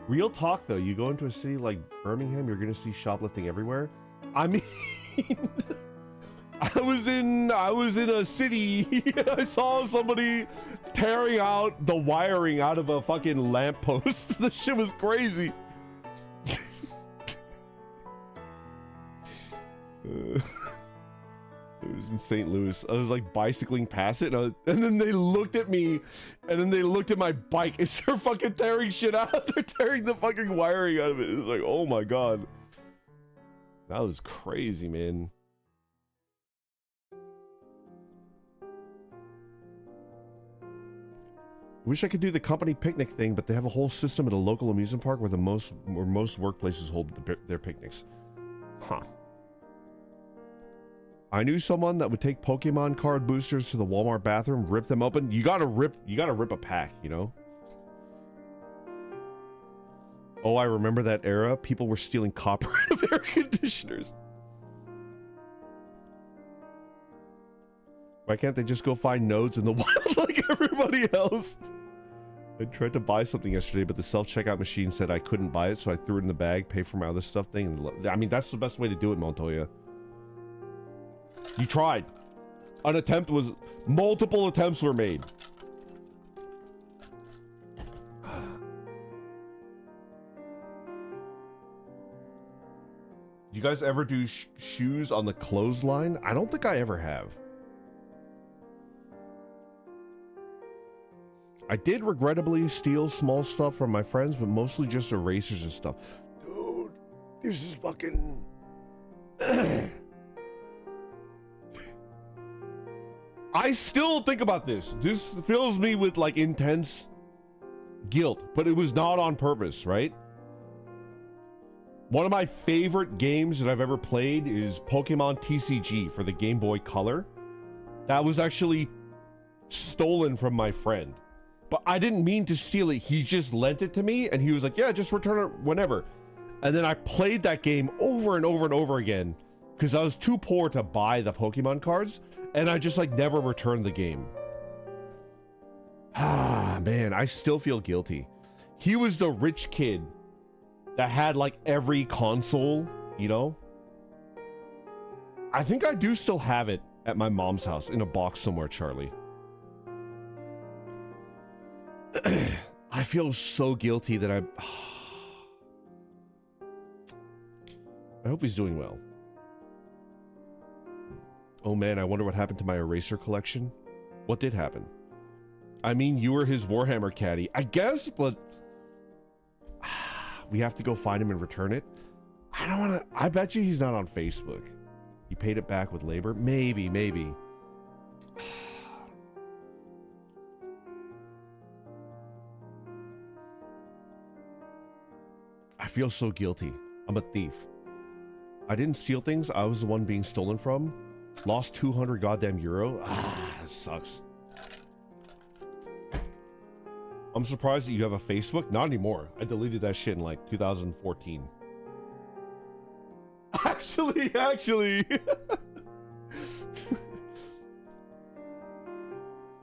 Real talk though, you go into a city like Birmingham, you're gonna see shoplifting everywhere. I mean, I was in a city. I saw somebody tearing out the wiring out of a fucking lamppost. This shit was crazy. It was in St. Louis. I was like bicycling past it, and then they looked at me, and then they looked at my bike. It's they're fucking tearing shit out. They're tearing the fucking wiring out of it. It was like, oh my god, that was crazy, man. Wish I could do the company picnic thing, but they have a whole system at a local amusement park where most workplaces hold their picnics. Huh. I knew someone that would take Pokemon card boosters to the Walmart bathroom, rip them open. You gotta rip a pack, you know? Oh, I remember that era. People were stealing copper out of air conditioners. Why can't they just go find nodes in the wild like everybody else? I tried to buy something yesterday, but the self-checkout machine said I couldn't buy it, so I threw it in the bag, pay for my other stuff thing. And I mean, that's the best way to do it, Montoya. You tried. Multiple attempts were made. You guys ever do shoes on the clothesline? I don't think I ever have. I did regrettably steal small stuff from my friends, but mostly just erasers and stuff. Dude, this is fucking... I still think about this. This fills me with like intense guilt, but it was not on purpose, right? One of my favorite games that I've ever played is Pokemon TCG for the Game Boy Color. That was actually stolen from my friend, but I didn't mean to steal it. He just lent it to me and he was like, yeah, just return it whenever. And then I played that game over and over and over again because I was too poor to buy the Pokemon cards. And I just like never returned the game. Ah, man, I still feel guilty. He was the rich kid that had like every console, you know? I think I do still have it at my mom's house in a box somewhere, Charlie. I feel so guilty that I hope he's doing well. Oh man, I wonder what happened to my eraser collection. What did happen? I mean, you were his Warhammer caddy, I guess, but we have to go find him and return it. I don't want to. I bet you he's not on Facebook. He paid it back with labor. Maybe. I feel so guilty. I'm a thief. I didn't steal things. I was the one being stolen from. Lost 200 goddamn euro. Ah, it sucks. I'm surprised that you have a Facebook. Not anymore. I deleted that shit in like 2014. Actually.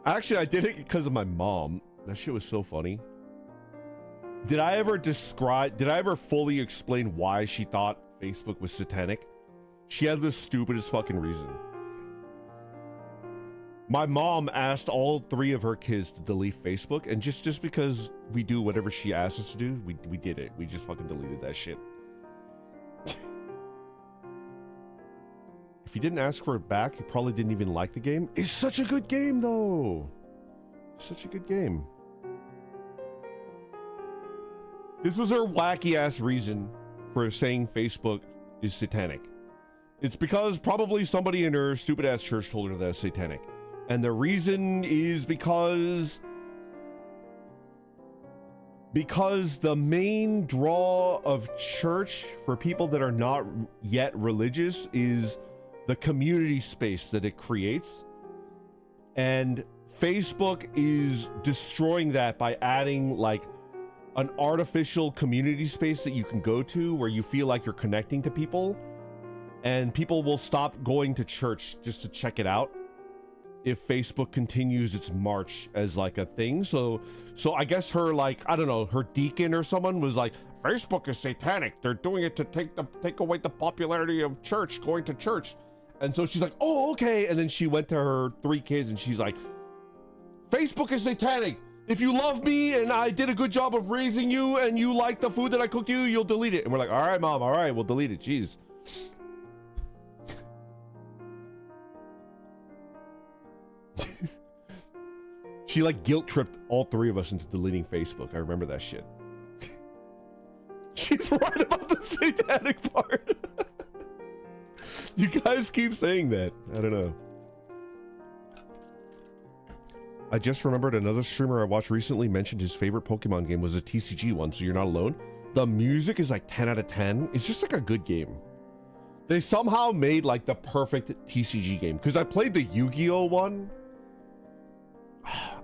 Actually, I did it because of my mom. That shit was so funny. Did I ever fully explain why she thought Facebook was satanic? She had the stupidest fucking reason. My mom asked all 3 of her kids to delete Facebook, and just because we do whatever she asked us to do, we did it. We just fucking deleted that shit. If he didn't ask for it back, he probably didn't even like the game. It's such a good game, though. Such a good game. This was her wacky ass reason for saying Facebook is satanic. It's because probably somebody in her stupid ass church told her that's satanic. And the reason is because the main draw of church for people that are not yet religious is the community space that it creates. And Facebook is destroying that by adding like an artificial community space that you can go to where you feel like you're connecting to people, and people will stop going to church just to check it out if Facebook continues its march as like a thing. So I guess her, like, I don't know, her deacon or someone was like, Facebook is satanic. They're doing it to take away the popularity of church, going to church. And so she's like, oh, okay. And then she went to her 3 kids and she's like, Facebook is satanic. If you love me and I did a good job of raising you and you like the food that I cooked you, you'll delete it. And we're like, all right, mom, all right, we'll delete it. Jeez. She like guilt tripped all 3 of us into deleting Facebook. I remember that shit. She's right about the satanic part. You guys keep saying that. I don't know. I just remembered another streamer I watched recently mentioned his favorite Pokemon game was a TCG one, so you're not alone. The music is like 10 out of 10. It's just like a good game. They somehow made like the perfect TCG game, because I played the Yu-Gi-Oh one.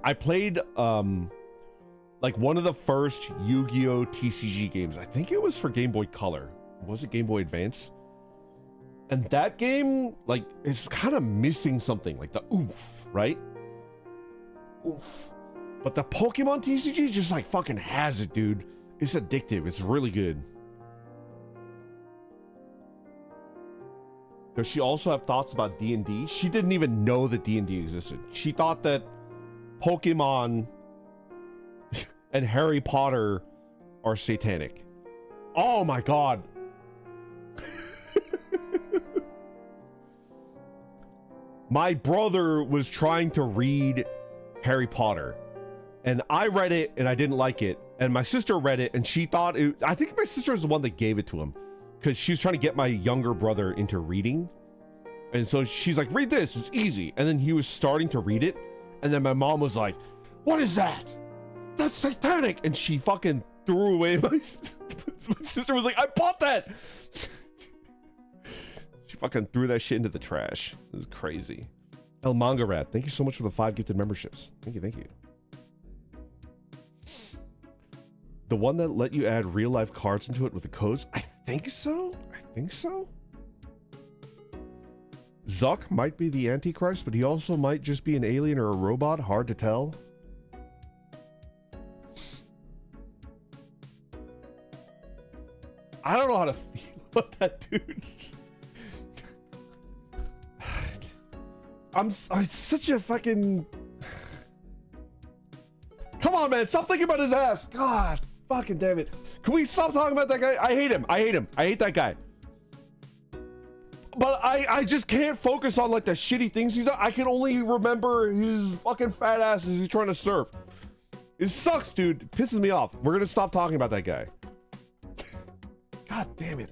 I played like one of the first Yu-Gi-Oh TCG games. I think it was for Game Boy Color. Was it Game Boy Advance? And that game, like, it's kind of missing something, like the oomph, right? Oof. But the Pokemon TCG just like fucking has it, dude. It's addictive. It's really good. Does she also have thoughts about D&D? She didn't even know that D&D existed. She thought that Pokemon and Harry Potter are satanic. Oh my god. My brother was trying to read Harry Potter, and I read it and I didn't like it, and my sister read it and she thought it, I think my sister is the one that gave it to him because she's trying to get my younger brother into reading, and so she's like, read this, it's easy. And then he was starting to read it, and then my mom was like, what is that? That's satanic. And she fucking threw away my sister was like, I bought that. She fucking threw that shit into the trash. It was crazy. El Manga Rat, thank you so much for the 5 gifted memberships. Thank you, thank you. The one that let you add real life cards into it with the codes? I think so. I think so. Zuck might be the Antichrist, but he also might just be an alien or a robot. Hard to tell. I don't know how to feel about that dude. I'm such a fucking... Come on, man. Stop thinking about his ass. God fucking damn it. Can we stop talking about that guy? I hate him. I hate him. I hate that guy. But I just can't focus on like the shitty things he's done. I can only remember his fucking fat ass as he's trying to surf. It sucks, dude. It pisses me off. We're gonna stop talking about that guy. God damn it.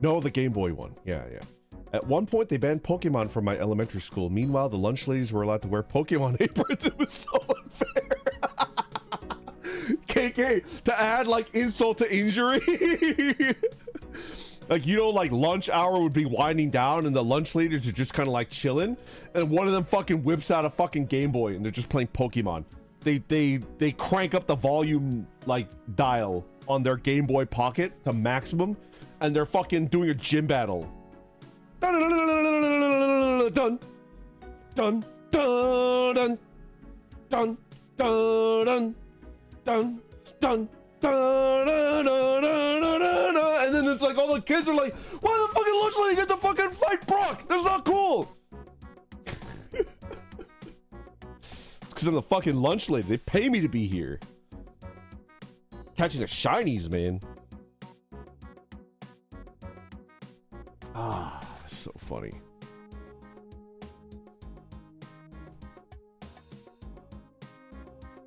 No, the Game Boy one. Yeah, yeah. At one point, they banned Pokemon from my elementary school. Meanwhile, the lunch ladies were allowed to wear Pokemon aprons. It was so unfair. KK, to add like insult to injury. Like, you know, like lunch hour would be winding down and the lunch ladies are just kind of like chilling. And one of them fucking whips out a fucking Game Boy and they're just playing Pokemon. They crank up the volume like dial on their Game Boy Pocket to maximum. And they're fucking doing a gym battle. Dun dun dun dun dun dun dun dun and then it's like all the kids are like, why the fucking lunch lady get to fucking fight Brock? That's not cool. It's because I'm the fucking lunch lady. They pay me to be here. catching the shinies, man. Ah, that's so funny.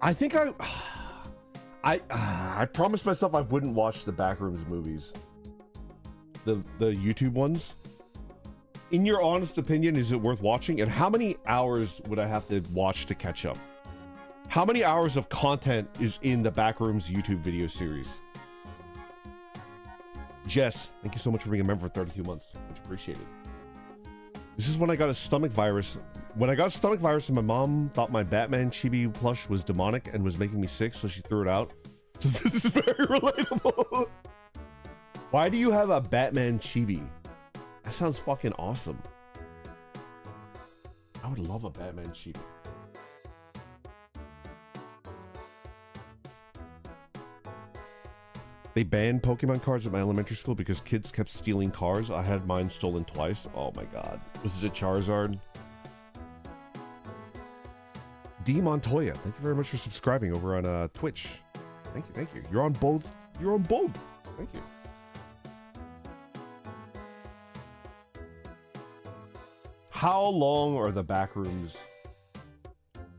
I think I promised myself I wouldn't watch the Backrooms movies. The YouTube ones. In your honest opinion, is it worth watching? And how many hours would I have to watch to catch up? How many hours of content is in the Backrooms YouTube video series? Jess, thank you so much for being a member for 32 months. Much appreciated. This is when I got a stomach virus. When I got a stomach virus, and my mom thought my Batman chibi plush was demonic and was making me sick, so she threw it out. So this is very relatable. Why do you have a Batman chibi? That sounds fucking awesome. I would love a Batman chibi. They banned Pokemon cards at my elementary school because kids kept stealing cars. I had mine stolen twice. Oh my god. Was it a Charizard? D Montoya, thank you very much for subscribing over on Twitch. Thank you, thank you. You're on both. You're on both. Thank you. How long are the Backrooms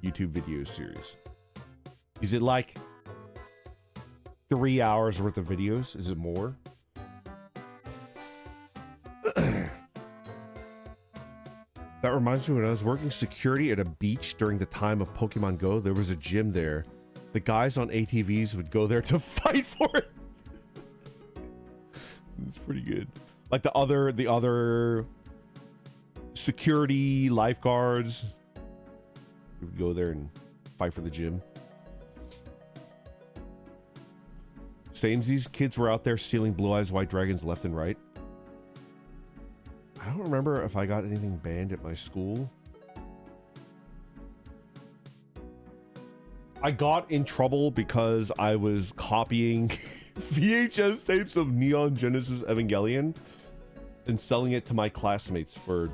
YouTube video series? Is it like 3 hours worth of videos? Is it more? That reminds me, when I was working security at a beach during the time of Pokemon Go, there was a gym there. The guys on ATVs would go there to fight for it. It's pretty good. Like the other security lifeguards, you would go there and fight for the gym. Samesies, kids were out there stealing Blue Eyes White Dragons left and right. I don't remember if I got anything banned at my school. I got in trouble because I was copying VHS tapes of Neon Genesis Evangelion and selling it to my classmates for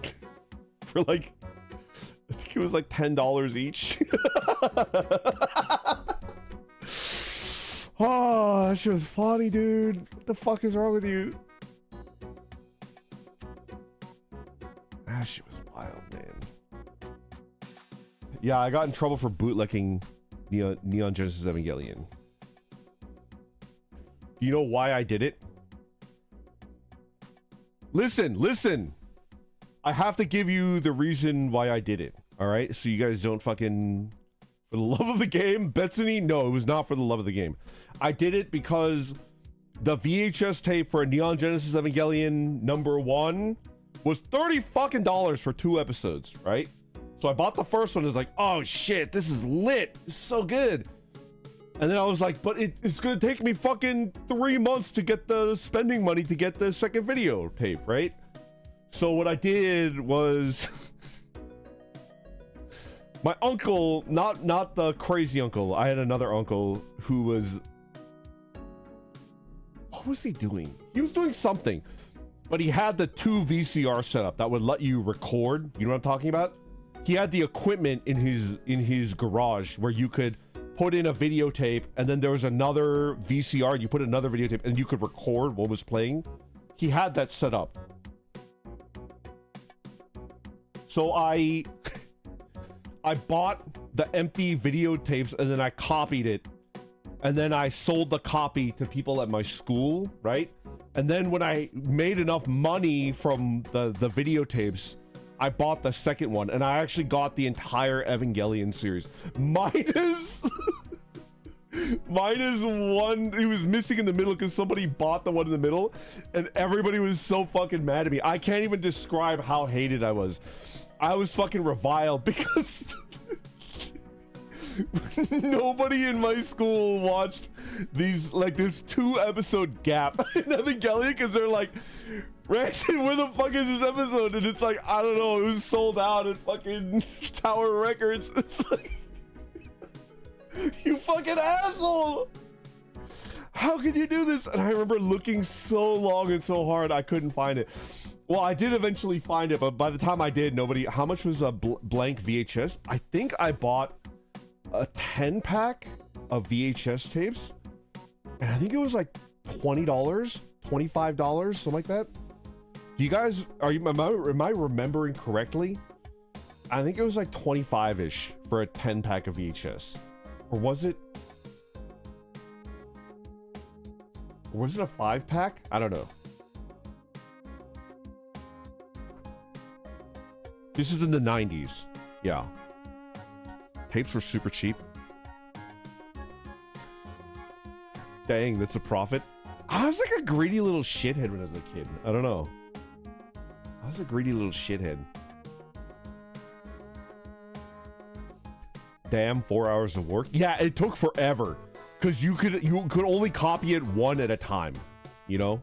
like, I think it was like $10 each. Oh, that shit was funny, dude. What the fuck is wrong with you? That shit was wild, man. Yeah, I got in trouble for bootlegging Neon Genesis Evangelion. You know why I did it? Listen. I have to give you the reason why I did it. All right, so you guys don't fucking, for the love of the game, Betsy. No, it was not for the love of the game. I did it because the VHS tape for Neon Genesis Evangelion #1 was $30 fucking for 2 episodes, right? So I bought the first one. It's like, oh shit, this is lit. It's so good. And then I was like, but it's gonna take me fucking 3 months to get the spending money to get the second video tape, right? So what I did was my uncle, not the crazy uncle. I had another uncle who was, what was he doing? He was doing something, but he had the 2 VCR setup that would let you record. You know what I'm talking about? He had the equipment in his garage where you could put in a videotape, and then there was another VCR. You put another videotape, and you could record what was playing. He had that set up. So I bought the empty videotapes, and then I copied it, and then I sold the copy to people at my school, right? And then when I made enough money from the videotapes, I bought the second one, and I actually got the entire Evangelion series. Minus one, he was missing in the middle because somebody bought the one in the middle, and everybody was so fucking mad at me. I can't even describe how hated I was. I was fucking reviled because nobody in my school watched these, like, this 2-episode gap in Evangelion, because they're like, Brandon, where the fuck is this episode? And it's like, I don't know, it was sold out at fucking Tower Records. It's like, you fucking asshole! How could you do this? And I remember looking so long and so hard, I couldn't find it. Well, I did eventually find it, but by the time I did, nobody... How much was a blank VHS? I think I bought a 10-pack of VHS tapes And I think it was like $20, $25, something like that. Do you guys, am I remembering correctly? I think it was like 25-ish for a 10 pack of VHS. Or was it a 5-pack? I don't know. This is in the 90s. Yeah. Tapes were super cheap. Dang, that's a profit. I was like a greedy little shithead when I was a kid. I don't know. I was a greedy little shithead. Damn, 4 hours of work. Yeah, it took forever. Because you could only copy it one at a time. You know?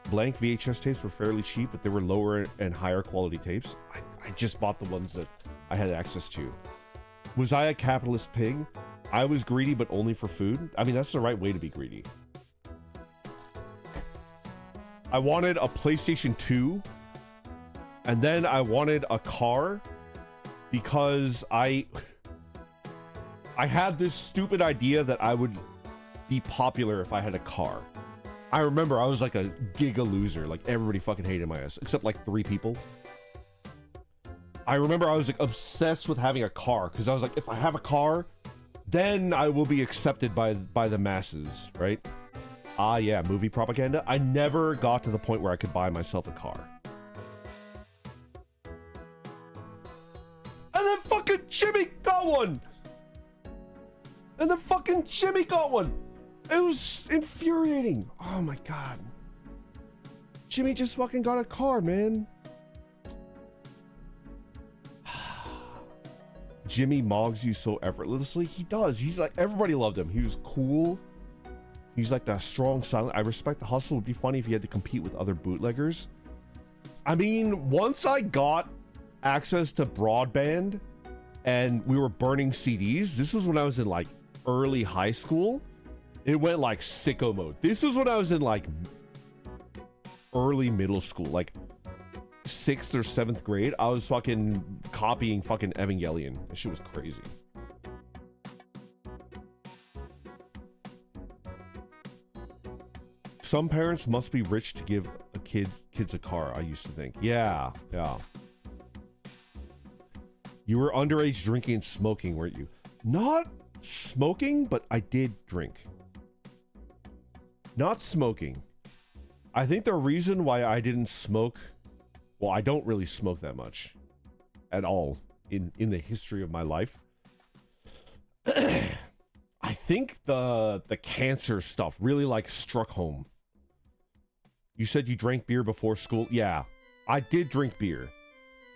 Blank VHS tapes were fairly cheap, but they were lower and higher quality tapes. I just bought the ones that I had access to. Was I a capitalist pig? I was greedy, but only for food. I mean, that's the right way to be greedy. I wanted a PlayStation 2, and then I wanted a car because I had this stupid idea that I would be popular if I had a car. I remember I was like a giga loser. Like, everybody fucking hated my ass, except like 3 people. I remember I was like obsessed with having a car because I was like, if I have a car, then I will be accepted by the masses, right? Ah, yeah, movie propaganda. I never got to the point where I could buy myself a car. And then fucking Jimmy got one! And then fucking Jimmy got one! It was infuriating. Oh my god. Jimmy just fucking got a car, man. Jimmy mogs you so effortlessly. He does. He's like, everybody loved him. He was cool. He's like that strong, silent. I respect the hustle. It would be funny if he had to compete with other bootleggers. I mean, once I got access to broadband and we were burning CDs, this was when I was in like early high school. It went like sicko mode. This was when I was in like early middle school, like 6th or 7th grade. I was fucking copying fucking Evangelion. That shit was crazy. Some parents must be rich to give a kids a car, I used to think. Yeah. You were underage drinking and smoking, weren't you? Not smoking, but I did drink. Not smoking. I think the reason why I didn't smoke, well, I don't really smoke that much at all in the history of my life. I think the cancer stuff really like struck home. You said you drank beer before school. Yeah, I did drink beer.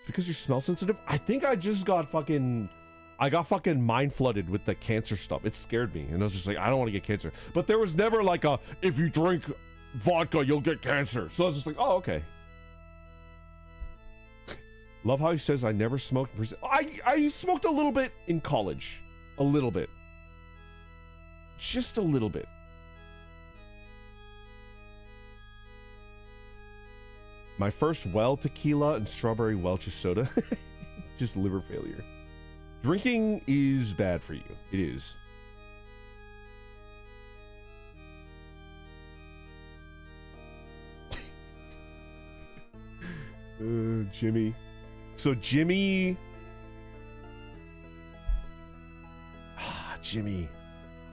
Because you're smell sensitive? I think I just got fucking mind flooded with the cancer stuff. It scared me. And I was just like, I don't want to get cancer. But there was never like a, if you drink vodka, you'll get cancer. So I was just like, oh, okay. Love how he says I never smoked. I smoked a little bit in college. A little bit. Just a little bit. My first well tequila and strawberry Welch's soda. Just liver failure. Drinking is bad for you. It is. Jimmy. So Jimmy... Jimmy.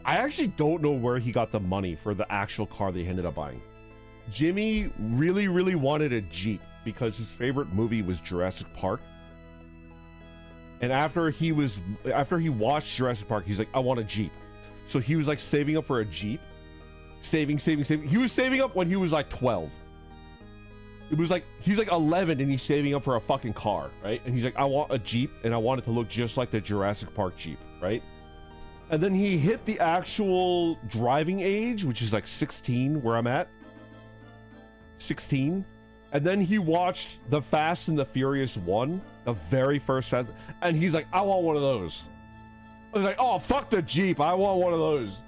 I actually don't know where he got the money for the actual car that he ended up buying. Jimmy really, really wanted a Jeep because his favorite movie was Jurassic Park. And after he watched Jurassic Park, he's like, I want a Jeep. So he was like saving up for a Jeep. Saving. He was saving up when he was like 12. It was like, he's like 11 and he's saving up for a fucking car, right? And he's like, I want a Jeep and I want it to look just like the Jurassic Park Jeep, right? And then he hit the actual driving age, which is like 16, where I'm at. 16. And then he watched the Fast and the Furious 1, the very first Fast, and he's like, I want one of those. I was like, oh, fuck the Jeep, I want one of those.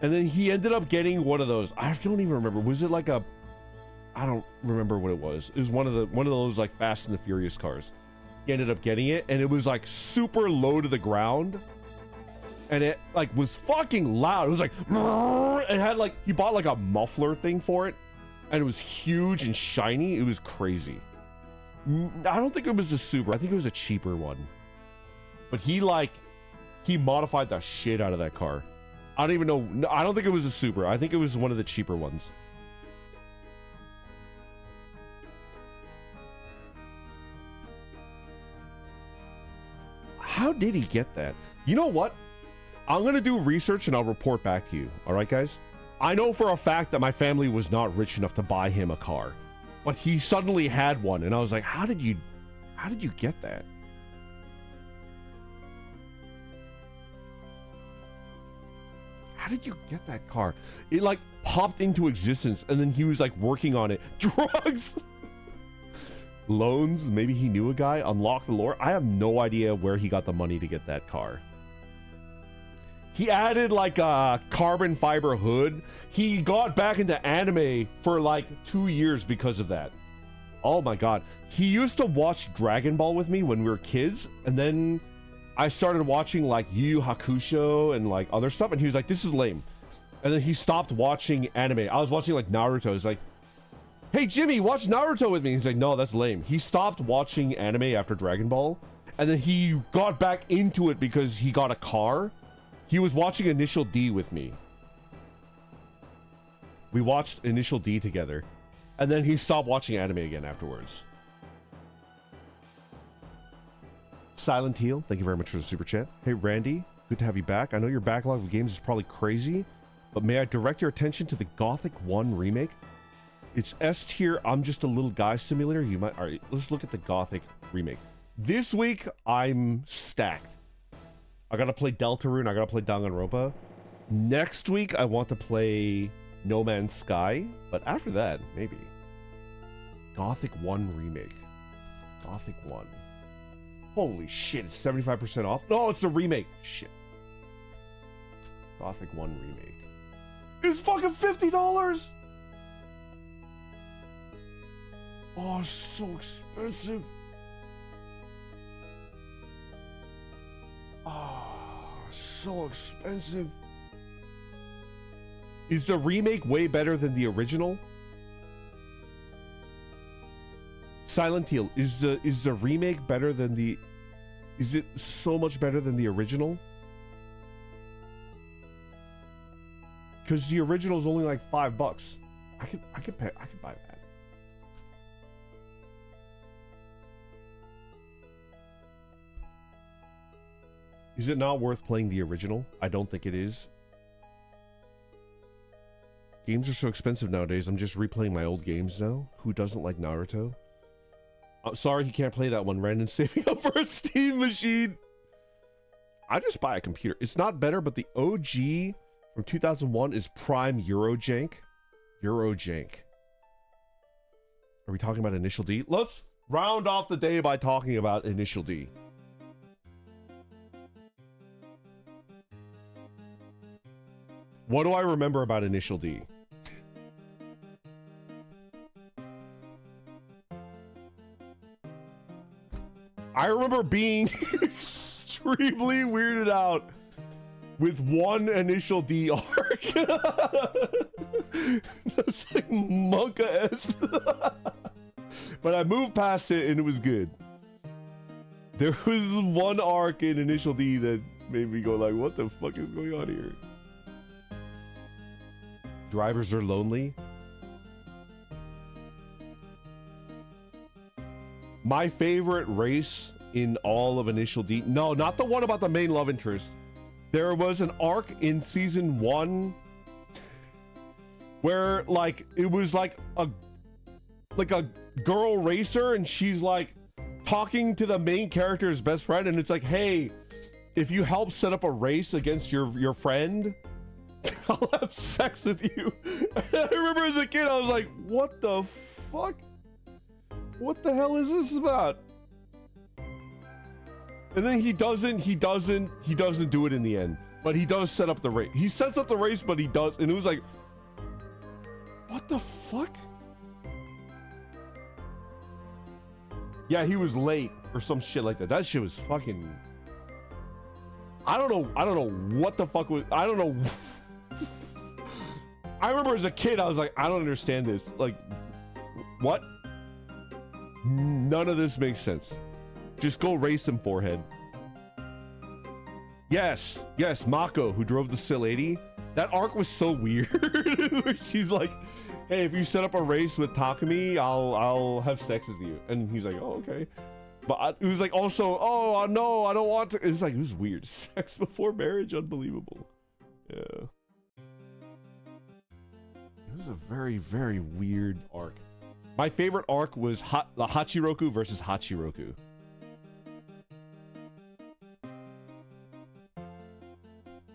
And then he ended up getting one of those. I don't even remember. Was it like a, I don't remember what it was. It was one of those like Fast and the Furious cars. He ended up getting it, and it was like super low to the ground. and it like was fucking loud. It was like, it had like, he bought like a muffler thing for it, and it was huge and shiny. It was crazy. I don't think it was a Super. I think it was a cheaper one. But he modified the shit out of that car. I don't even know. No, I don't think it was a Super. I think it was one of the cheaper ones. How did he get that? You know what? I'm going to do research and I'll report back to you. All right, guys? I know for a fact that my family was not rich enough to buy him a car. But he suddenly had one, and I was like, how did you get that? How did you get that car? It like popped into existence, and then he was like working on it. Drugs! Loans? Maybe he knew a guy? Unlock the lore? I have no idea where he got the money to get that car. He added like a carbon fiber hood. He got back into anime for like 2 years because of that. Oh my god. He used to watch Dragon Ball with me when we were kids, and then I started watching like Yu Yu Hakusho and like other stuff, and he was like, this is lame. And then he stopped watching anime. I was watching like Naruto. He's like, hey Jimmy, watch Naruto with me. He's like, no, that's lame. He stopped watching anime after Dragon Ball, and then he got back into it because he got a car. He was watching Initial D with me. We watched Initial D together. And then he stopped watching anime again afterwards. Silent Heel, thank you very much for the super chat. Hey Randy, good to have you back. I know your backlog of games is probably crazy, but may I direct your attention to the Gothic 1 remake? It's S tier, I'm just a little guy simulator. You might, all right, let's look at the Gothic remake. This week, I'm stacked. I gotta play Deltarune, I gotta play Danganronpa. Next week, I want to play No Man's Sky, but after that, maybe. Gothic 1 remake. Gothic 1. Holy shit, it's 75% off? No, it's the remake. Shit. Gothic 1 remake. It's fucking $50! Oh, it's so expensive. Oh, so expensive. Is the remake way better than the original? Silent Hill, is the remake better than the... Is it so much better than the original? Because the original is only like $5. I could buy that. Is it not worth playing the original? I don't think it is. Games are so expensive nowadays. I'm just replaying my old games now. Who doesn't like Naruto? Sorry, he can't play that one. Randon's saving up for a Steam machine. I just buy a computer. It's not better, but the OG from 2001 is prime Eurojank. Eurojank. Are we talking about Initial D? Let's round off the day by talking about Initial D. What do I remember about Initial D? I remember being extremely weirded out with one Initial D arc. That's like Monka-esque. But I moved past it and it was good. There was one arc in Initial D that made me go like, what the fuck is going on here? Drivers are lonely. My favorite race in all of Initial D... No, not the one about the main love interest. There was an arc in season 1 where, like, it was like a girl racer, and she's like talking to the main character's best friend, and it's like, hey, if you help set up a race against your friend, I'll have sex with you. And I remember as a kid, I was like, what the fuck? What the hell is this about? And then he doesn't do it in the end. But he does set up the race. He sets up the race, but he does, and it was like, what the fuck? Yeah, he was late or some shit like that. That shit was fucking... I don't know what the fuck was, I don't know. I remember as a kid, I was like, I don't understand this. Like, what? None of this makes sense. Just go race him, forehead. Yes, Mako, who drove the Sil 80. That arc was so weird. She's like, hey, if you set up a race with Takumi, I'll have sex with you. And he's like, oh, okay. But it was like also, oh, no, I don't want to. It was like, it was weird. Sex before marriage, unbelievable. Yeah. It was a very, very weird arc. My favorite arc was the Hachiroku versus Hachiroku.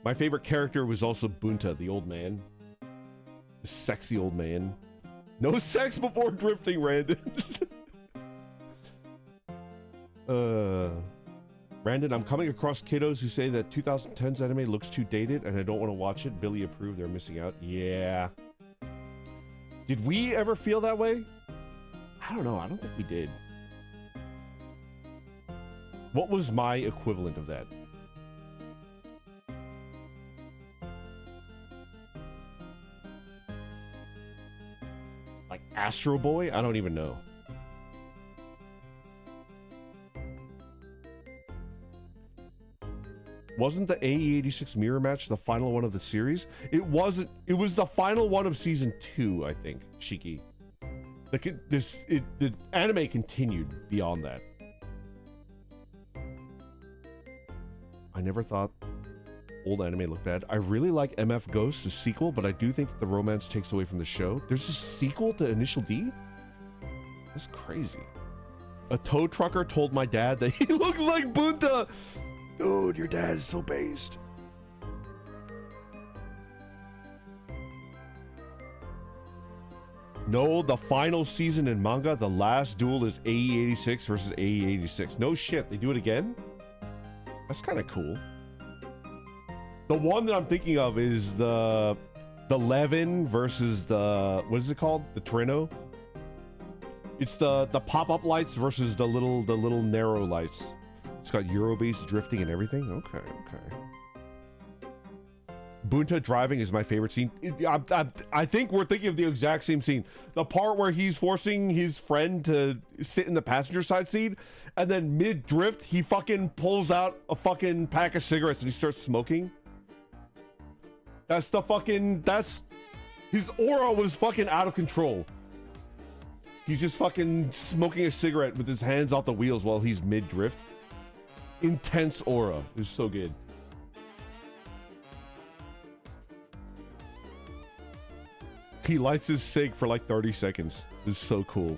My favorite character was also Bunta, the old man. The sexy old man. No sex before drifting, Randon. Brandon, I'm coming across kiddos who say that 2010's anime looks too dated and I don't want to watch it. Billy approved, they're missing out. Yeah. Did we ever feel that way? I don't know, I don't think we did. What was my equivalent of that? Like Astro Boy? I don't even know. Wasn't the AE86 mirror match the final one of the series? It wasn't. It was the final one of season 2, I think. Shiki. The anime continued beyond that. I never thought old anime looked bad. I really like MF Ghost, the sequel, but I do think that the romance takes away from the show. There's a sequel to Initial D? That's crazy. A tow trucker told my dad that he looks like Bunta. Dude, your dad is so based. No, the final season in manga, the last duel is AE86 versus AE86. No shit, they do it again? That's kind of cool. The one that I'm thinking of is the Levin versus the, what is it called? The Trino? It's the pop-up lights versus the little narrow lights. It's got Euro-based drifting and everything. Okay. Bunta driving is my favorite scene. I think we're thinking of the exact same scene. The part where he's forcing his friend to sit in the passenger side seat, and then mid-drift, he fucking pulls out a fucking pack of cigarettes and he starts smoking. That's his aura was fucking out of control. He's just fucking smoking a cigarette with his hands off the wheels while he's mid-drift. Intense aura. It's so good. He lights his cig for like 30 seconds. This is so cool.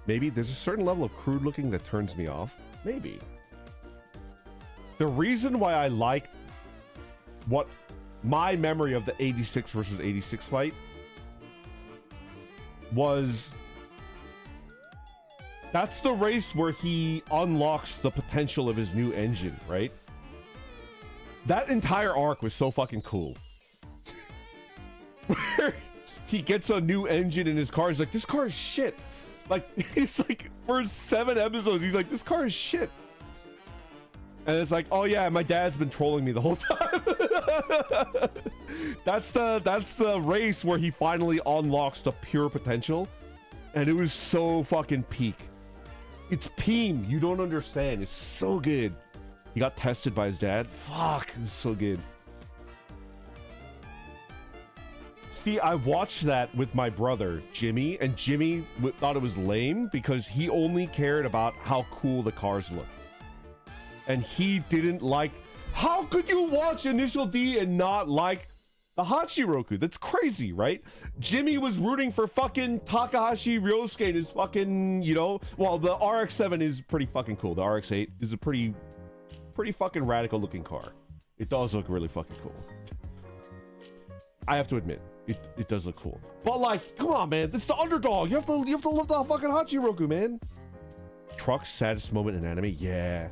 Maybe there's a certain level of crude looking that turns me off. Maybe. The reason why I liked what my memory of the 86 versus 86 fight was, that's the race where he unlocks the potential of his new engine, right? That entire arc was so fucking cool. Where he gets a new engine in his car, he's like, this car is shit. Like, he's like, for 7 episodes, he's like, this car is shit. And it's like, oh yeah, my dad's been trolling me the whole time. That's the race where he finally unlocks the pure potential. And it was so fucking peak. It's Peem. You don't understand. It's so good. He got tested by his dad. Fuck, it was so good. See, I watched that with my brother, Jimmy, and Jimmy thought it was lame because he only cared about how cool the cars look. And he didn't like... How could you watch Initial D and not like the Hachiroku? That's crazy, right? Jimmy was rooting for fucking Takahashi Ryosuke and his fucking, you know... Well, the RX-7 is pretty fucking cool. The RX-8 is a pretty fucking radical looking car. It does look really fucking cool. I have to admit, it does look cool. But like, come on, man. It's the underdog. You have to love the fucking Hachiroku, man. Truck's saddest moment in anime? Yeah.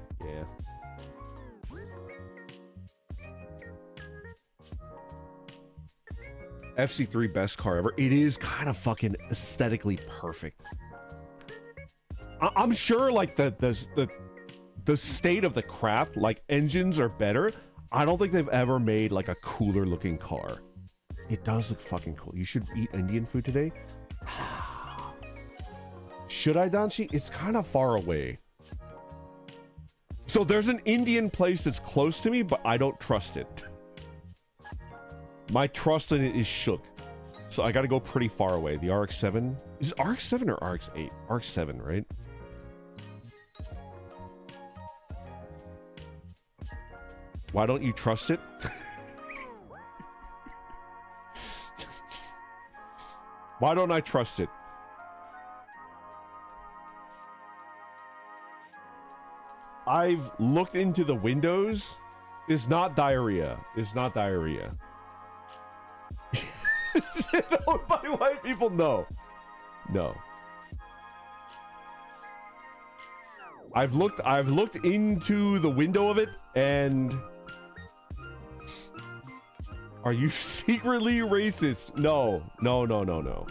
FC3 best car ever. It is kind of fucking aesthetically perfect. I'm sure like the the state of the craft, like engines are better. I don't think they've ever made like a cooler looking car. It does look fucking cool. You should eat Indian food today. Should I, Danchi? It's kind of far away. So there's an Indian place that's close to me, but I don't trust it. My trust in it is shook. So I got to go pretty far away. The RX-7. Is it RX-7 or RX-8? RX-7, right? Why don't you trust it? Why don't I trust it? I've looked into the windows. It's not diarrhea. It's not diarrhea. Is it owned by white people? No. No. I've looked into the window of it, and are you secretly racist? No. No, no, no, no.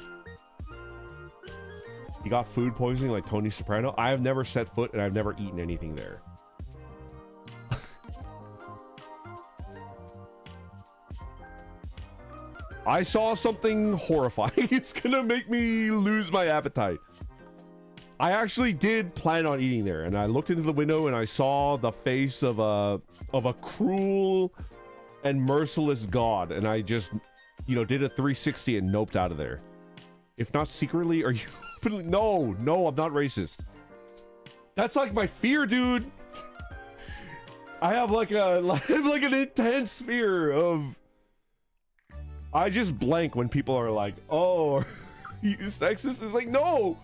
You got food poisoning like Tony Soprano? I have never set foot and I've never eaten anything there. I saw something horrifying. It's gonna make me lose my appetite. I actually did plan on eating there, and I looked into the window and I saw the face of a cruel and merciless god, and I just, you know, did a 360 and noped out of there. If not secretly, are you openly? No, no, I'm not racist. That's like my fear, dude. I have like an intense fear of. I just blank when people are like, "Oh, are you sexist?" It's like, no.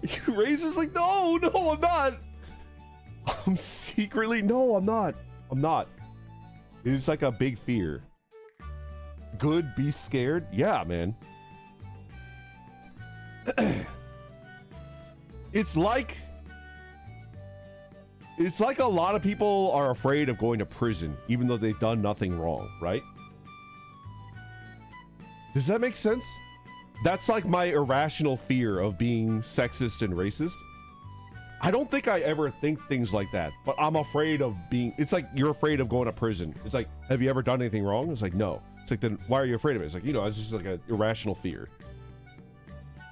You racist? Like, no, no, I'm not. I'm secretly, no, I'm not. I'm not. It's like a big fear. Good, be scared. Yeah, man. It's like a lot of people are afraid of going to prison, even though they've done nothing wrong, right? Does that make sense? That's like my irrational fear of being sexist and racist. I don't think I ever think things like that, but I'm afraid of being, it's like you're afraid of going to prison. It's like, have you ever done anything wrong? It's like, no. It's like, then why are you afraid of it? It's like, you know, it's just like an irrational fear.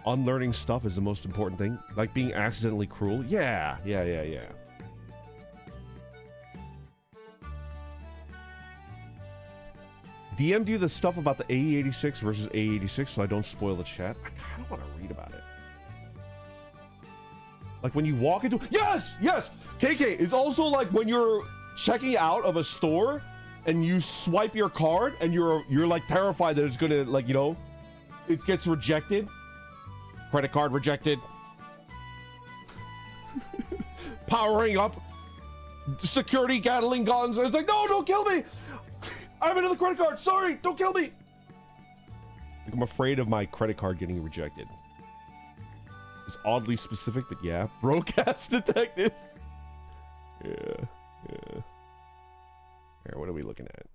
Unlearning stuff is the most important thing. Like being accidentally cruel. Yeah. DM'd you the stuff about the AE86 versus AE86 so I don't spoil the chat. I kind of want to read about it. Like when you walk into... Yes! Yes! KK, it's also like when you're checking out of a store and you swipe your card and you're like terrified that it's gonna, like, you know, it gets rejected. Credit card rejected. Powering up. Security Gatling guns. It's like, no, don't kill me! I have another credit card. Sorry, don't kill me. Like, I'm afraid of my credit card getting rejected. It's oddly specific, but yeah. Broadcast detected. Yeah. Here, what are we looking at?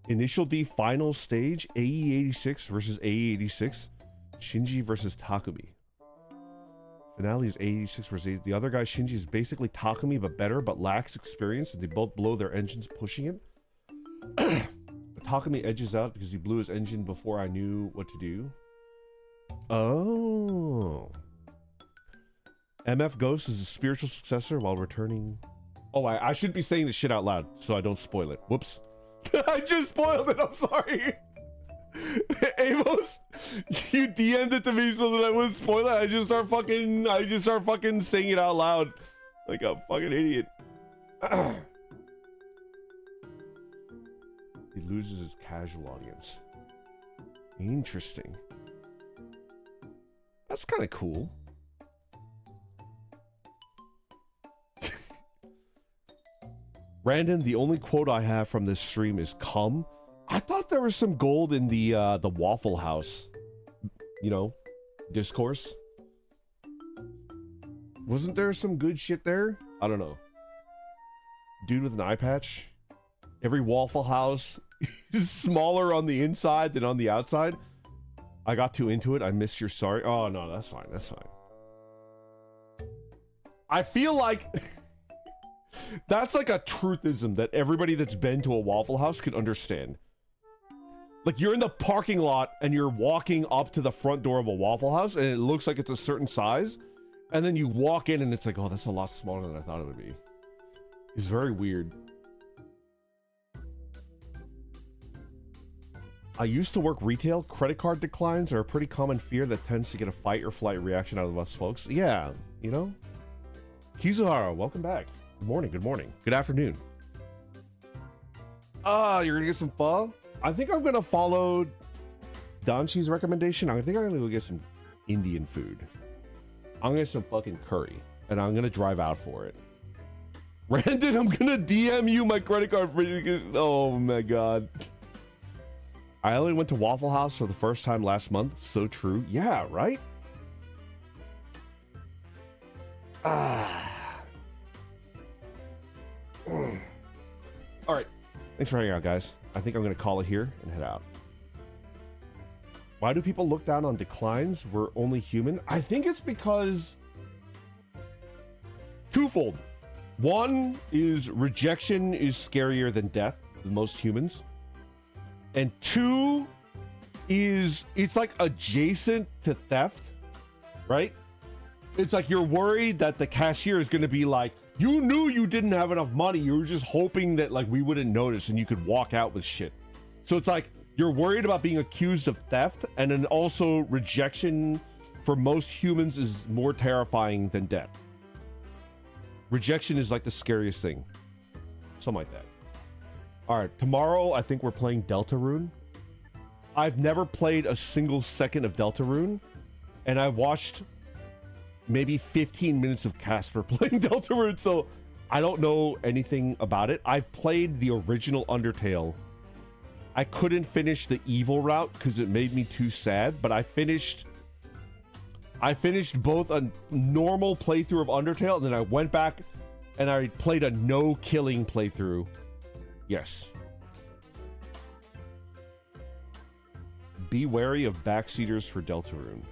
Initial D final stage. AE86 versus AE86. Shinji versus Takumi. Finale is AE86 versus the other guy. Shinji is basically Takumi, but better, but lacks experience. And they both blow their engines pushing it. But Takumi edges out because he blew his engine before I knew what to do. Oh. MF Ghost is a spiritual successor while returning. Oh, I shouldn't be saying this shit out loud so I don't spoil it. Whoops. I just spoiled it. I'm sorry. Amos, you DM'd it to me so that I wouldn't spoil it. I just start fucking saying it out loud like a fucking idiot. He loses his casual audience. Interesting. That's kind of cool. Randon, the only quote I have from this stream is "come." I thought there was some gold in the Waffle House, you know, discourse. Wasn't there some good shit there? I don't know. Dude with an eye patch. Every Waffle House is smaller on the inside than on the outside. I got too into it. I missed your sorry. Oh, no, that's fine. That's fine. I feel like That's like a truthism that everybody that's been to a Waffle House could understand. Like, you're in the parking lot and you're walking up to the front door of a Waffle House and it looks like it's a certain size. And then you walk in and it's like, oh, that's a lot smaller than I thought it would be. It's very weird. I used to work retail. Credit card declines are a pretty common fear that tends to get a fight or flight reaction out of us folks. Yeah, you know? Kizuhara, welcome back. Good morning, good morning. Good afternoon. You're gonna get some pho? I think I'm gonna follow Danchi's recommendation. I think I'm gonna go get some Indian food. I'm gonna get some fucking curry, and I'm gonna drive out for it. Brandon, I'm gonna DM you my credit card for you. Oh my god. I only went to Waffle House for the first time last month. So true. Yeah, right? All right. Thanks for hanging out, guys. I think I'm going to call it here and head out. Why do people look down on declines? We're only human. I think it's because... twofold. One is rejection is scarier than death with most humans. And two is it's like adjacent to theft, right? It's like you're worried that the cashier is going to be like, you knew you didn't have enough money. You were just hoping that like we wouldn't notice and you could walk out with shit. So it's like you're worried about being accused of theft, and then also rejection for most humans is more terrifying than death. Rejection is like the scariest thing. Something like that. All right, tomorrow I think we're playing Deltarune. I've never played a single second of Deltarune, and I watched maybe 15 minutes of Casper playing Deltarune, so I don't know anything about it. I've played the original Undertale. I couldn't finish the evil route because it made me too sad, but I finished both a normal playthrough of Undertale, and then I went back and I played a no-killing playthrough. Yes. Be wary of backseaters for Deltarune.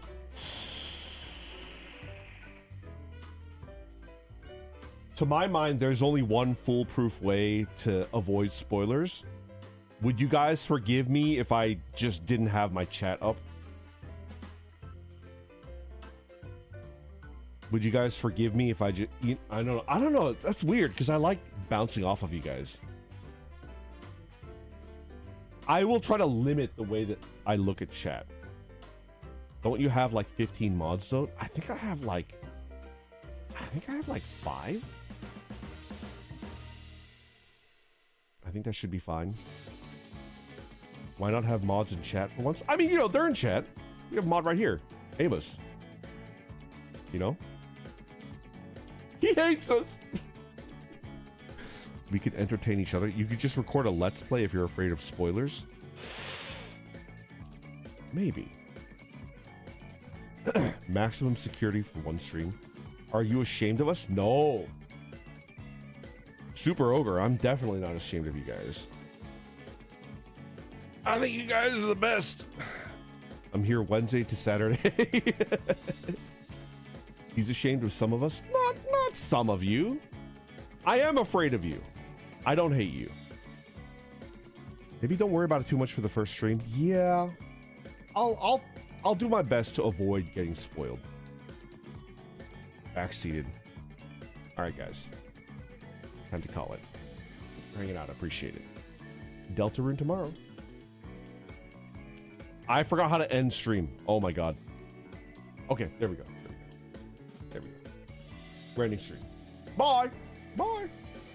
To my mind, there's only one foolproof way to avoid spoilers. Would you guys forgive me if I just didn't have my chat up? Would you guys forgive me if I just... I don't know. That's weird because I like bouncing off of you guys. I will try to limit the way that I look at chat. Don't you have like 15 mods though? I think I have like 5. I think that should be fine. Why not have mods in chat for once? I mean, you know, they're in chat. We have a mod right here. Amos. You know? He hates us. We could entertain each other. You could just record a let's play if you're afraid of spoilers. Maybe. Maximum security for one stream. Are you ashamed of us? No. Super Ogre, I'm definitely not ashamed of you guys. I think you guys are the best. I'm here Wednesday to Saturday. He's ashamed of some of us. Not some of you. I am afraid of you. I don't hate you. Maybe don't worry about it too much for the first stream. Yeah. I'll do my best to avoid getting spoiled. Backseated. All right, guys. Time to call it. Hanging out. Appreciate it. Deltarune tomorrow. I forgot how to end stream. Oh my god. Okay, there we go. There we go. We're ending stream. Bye. Bye.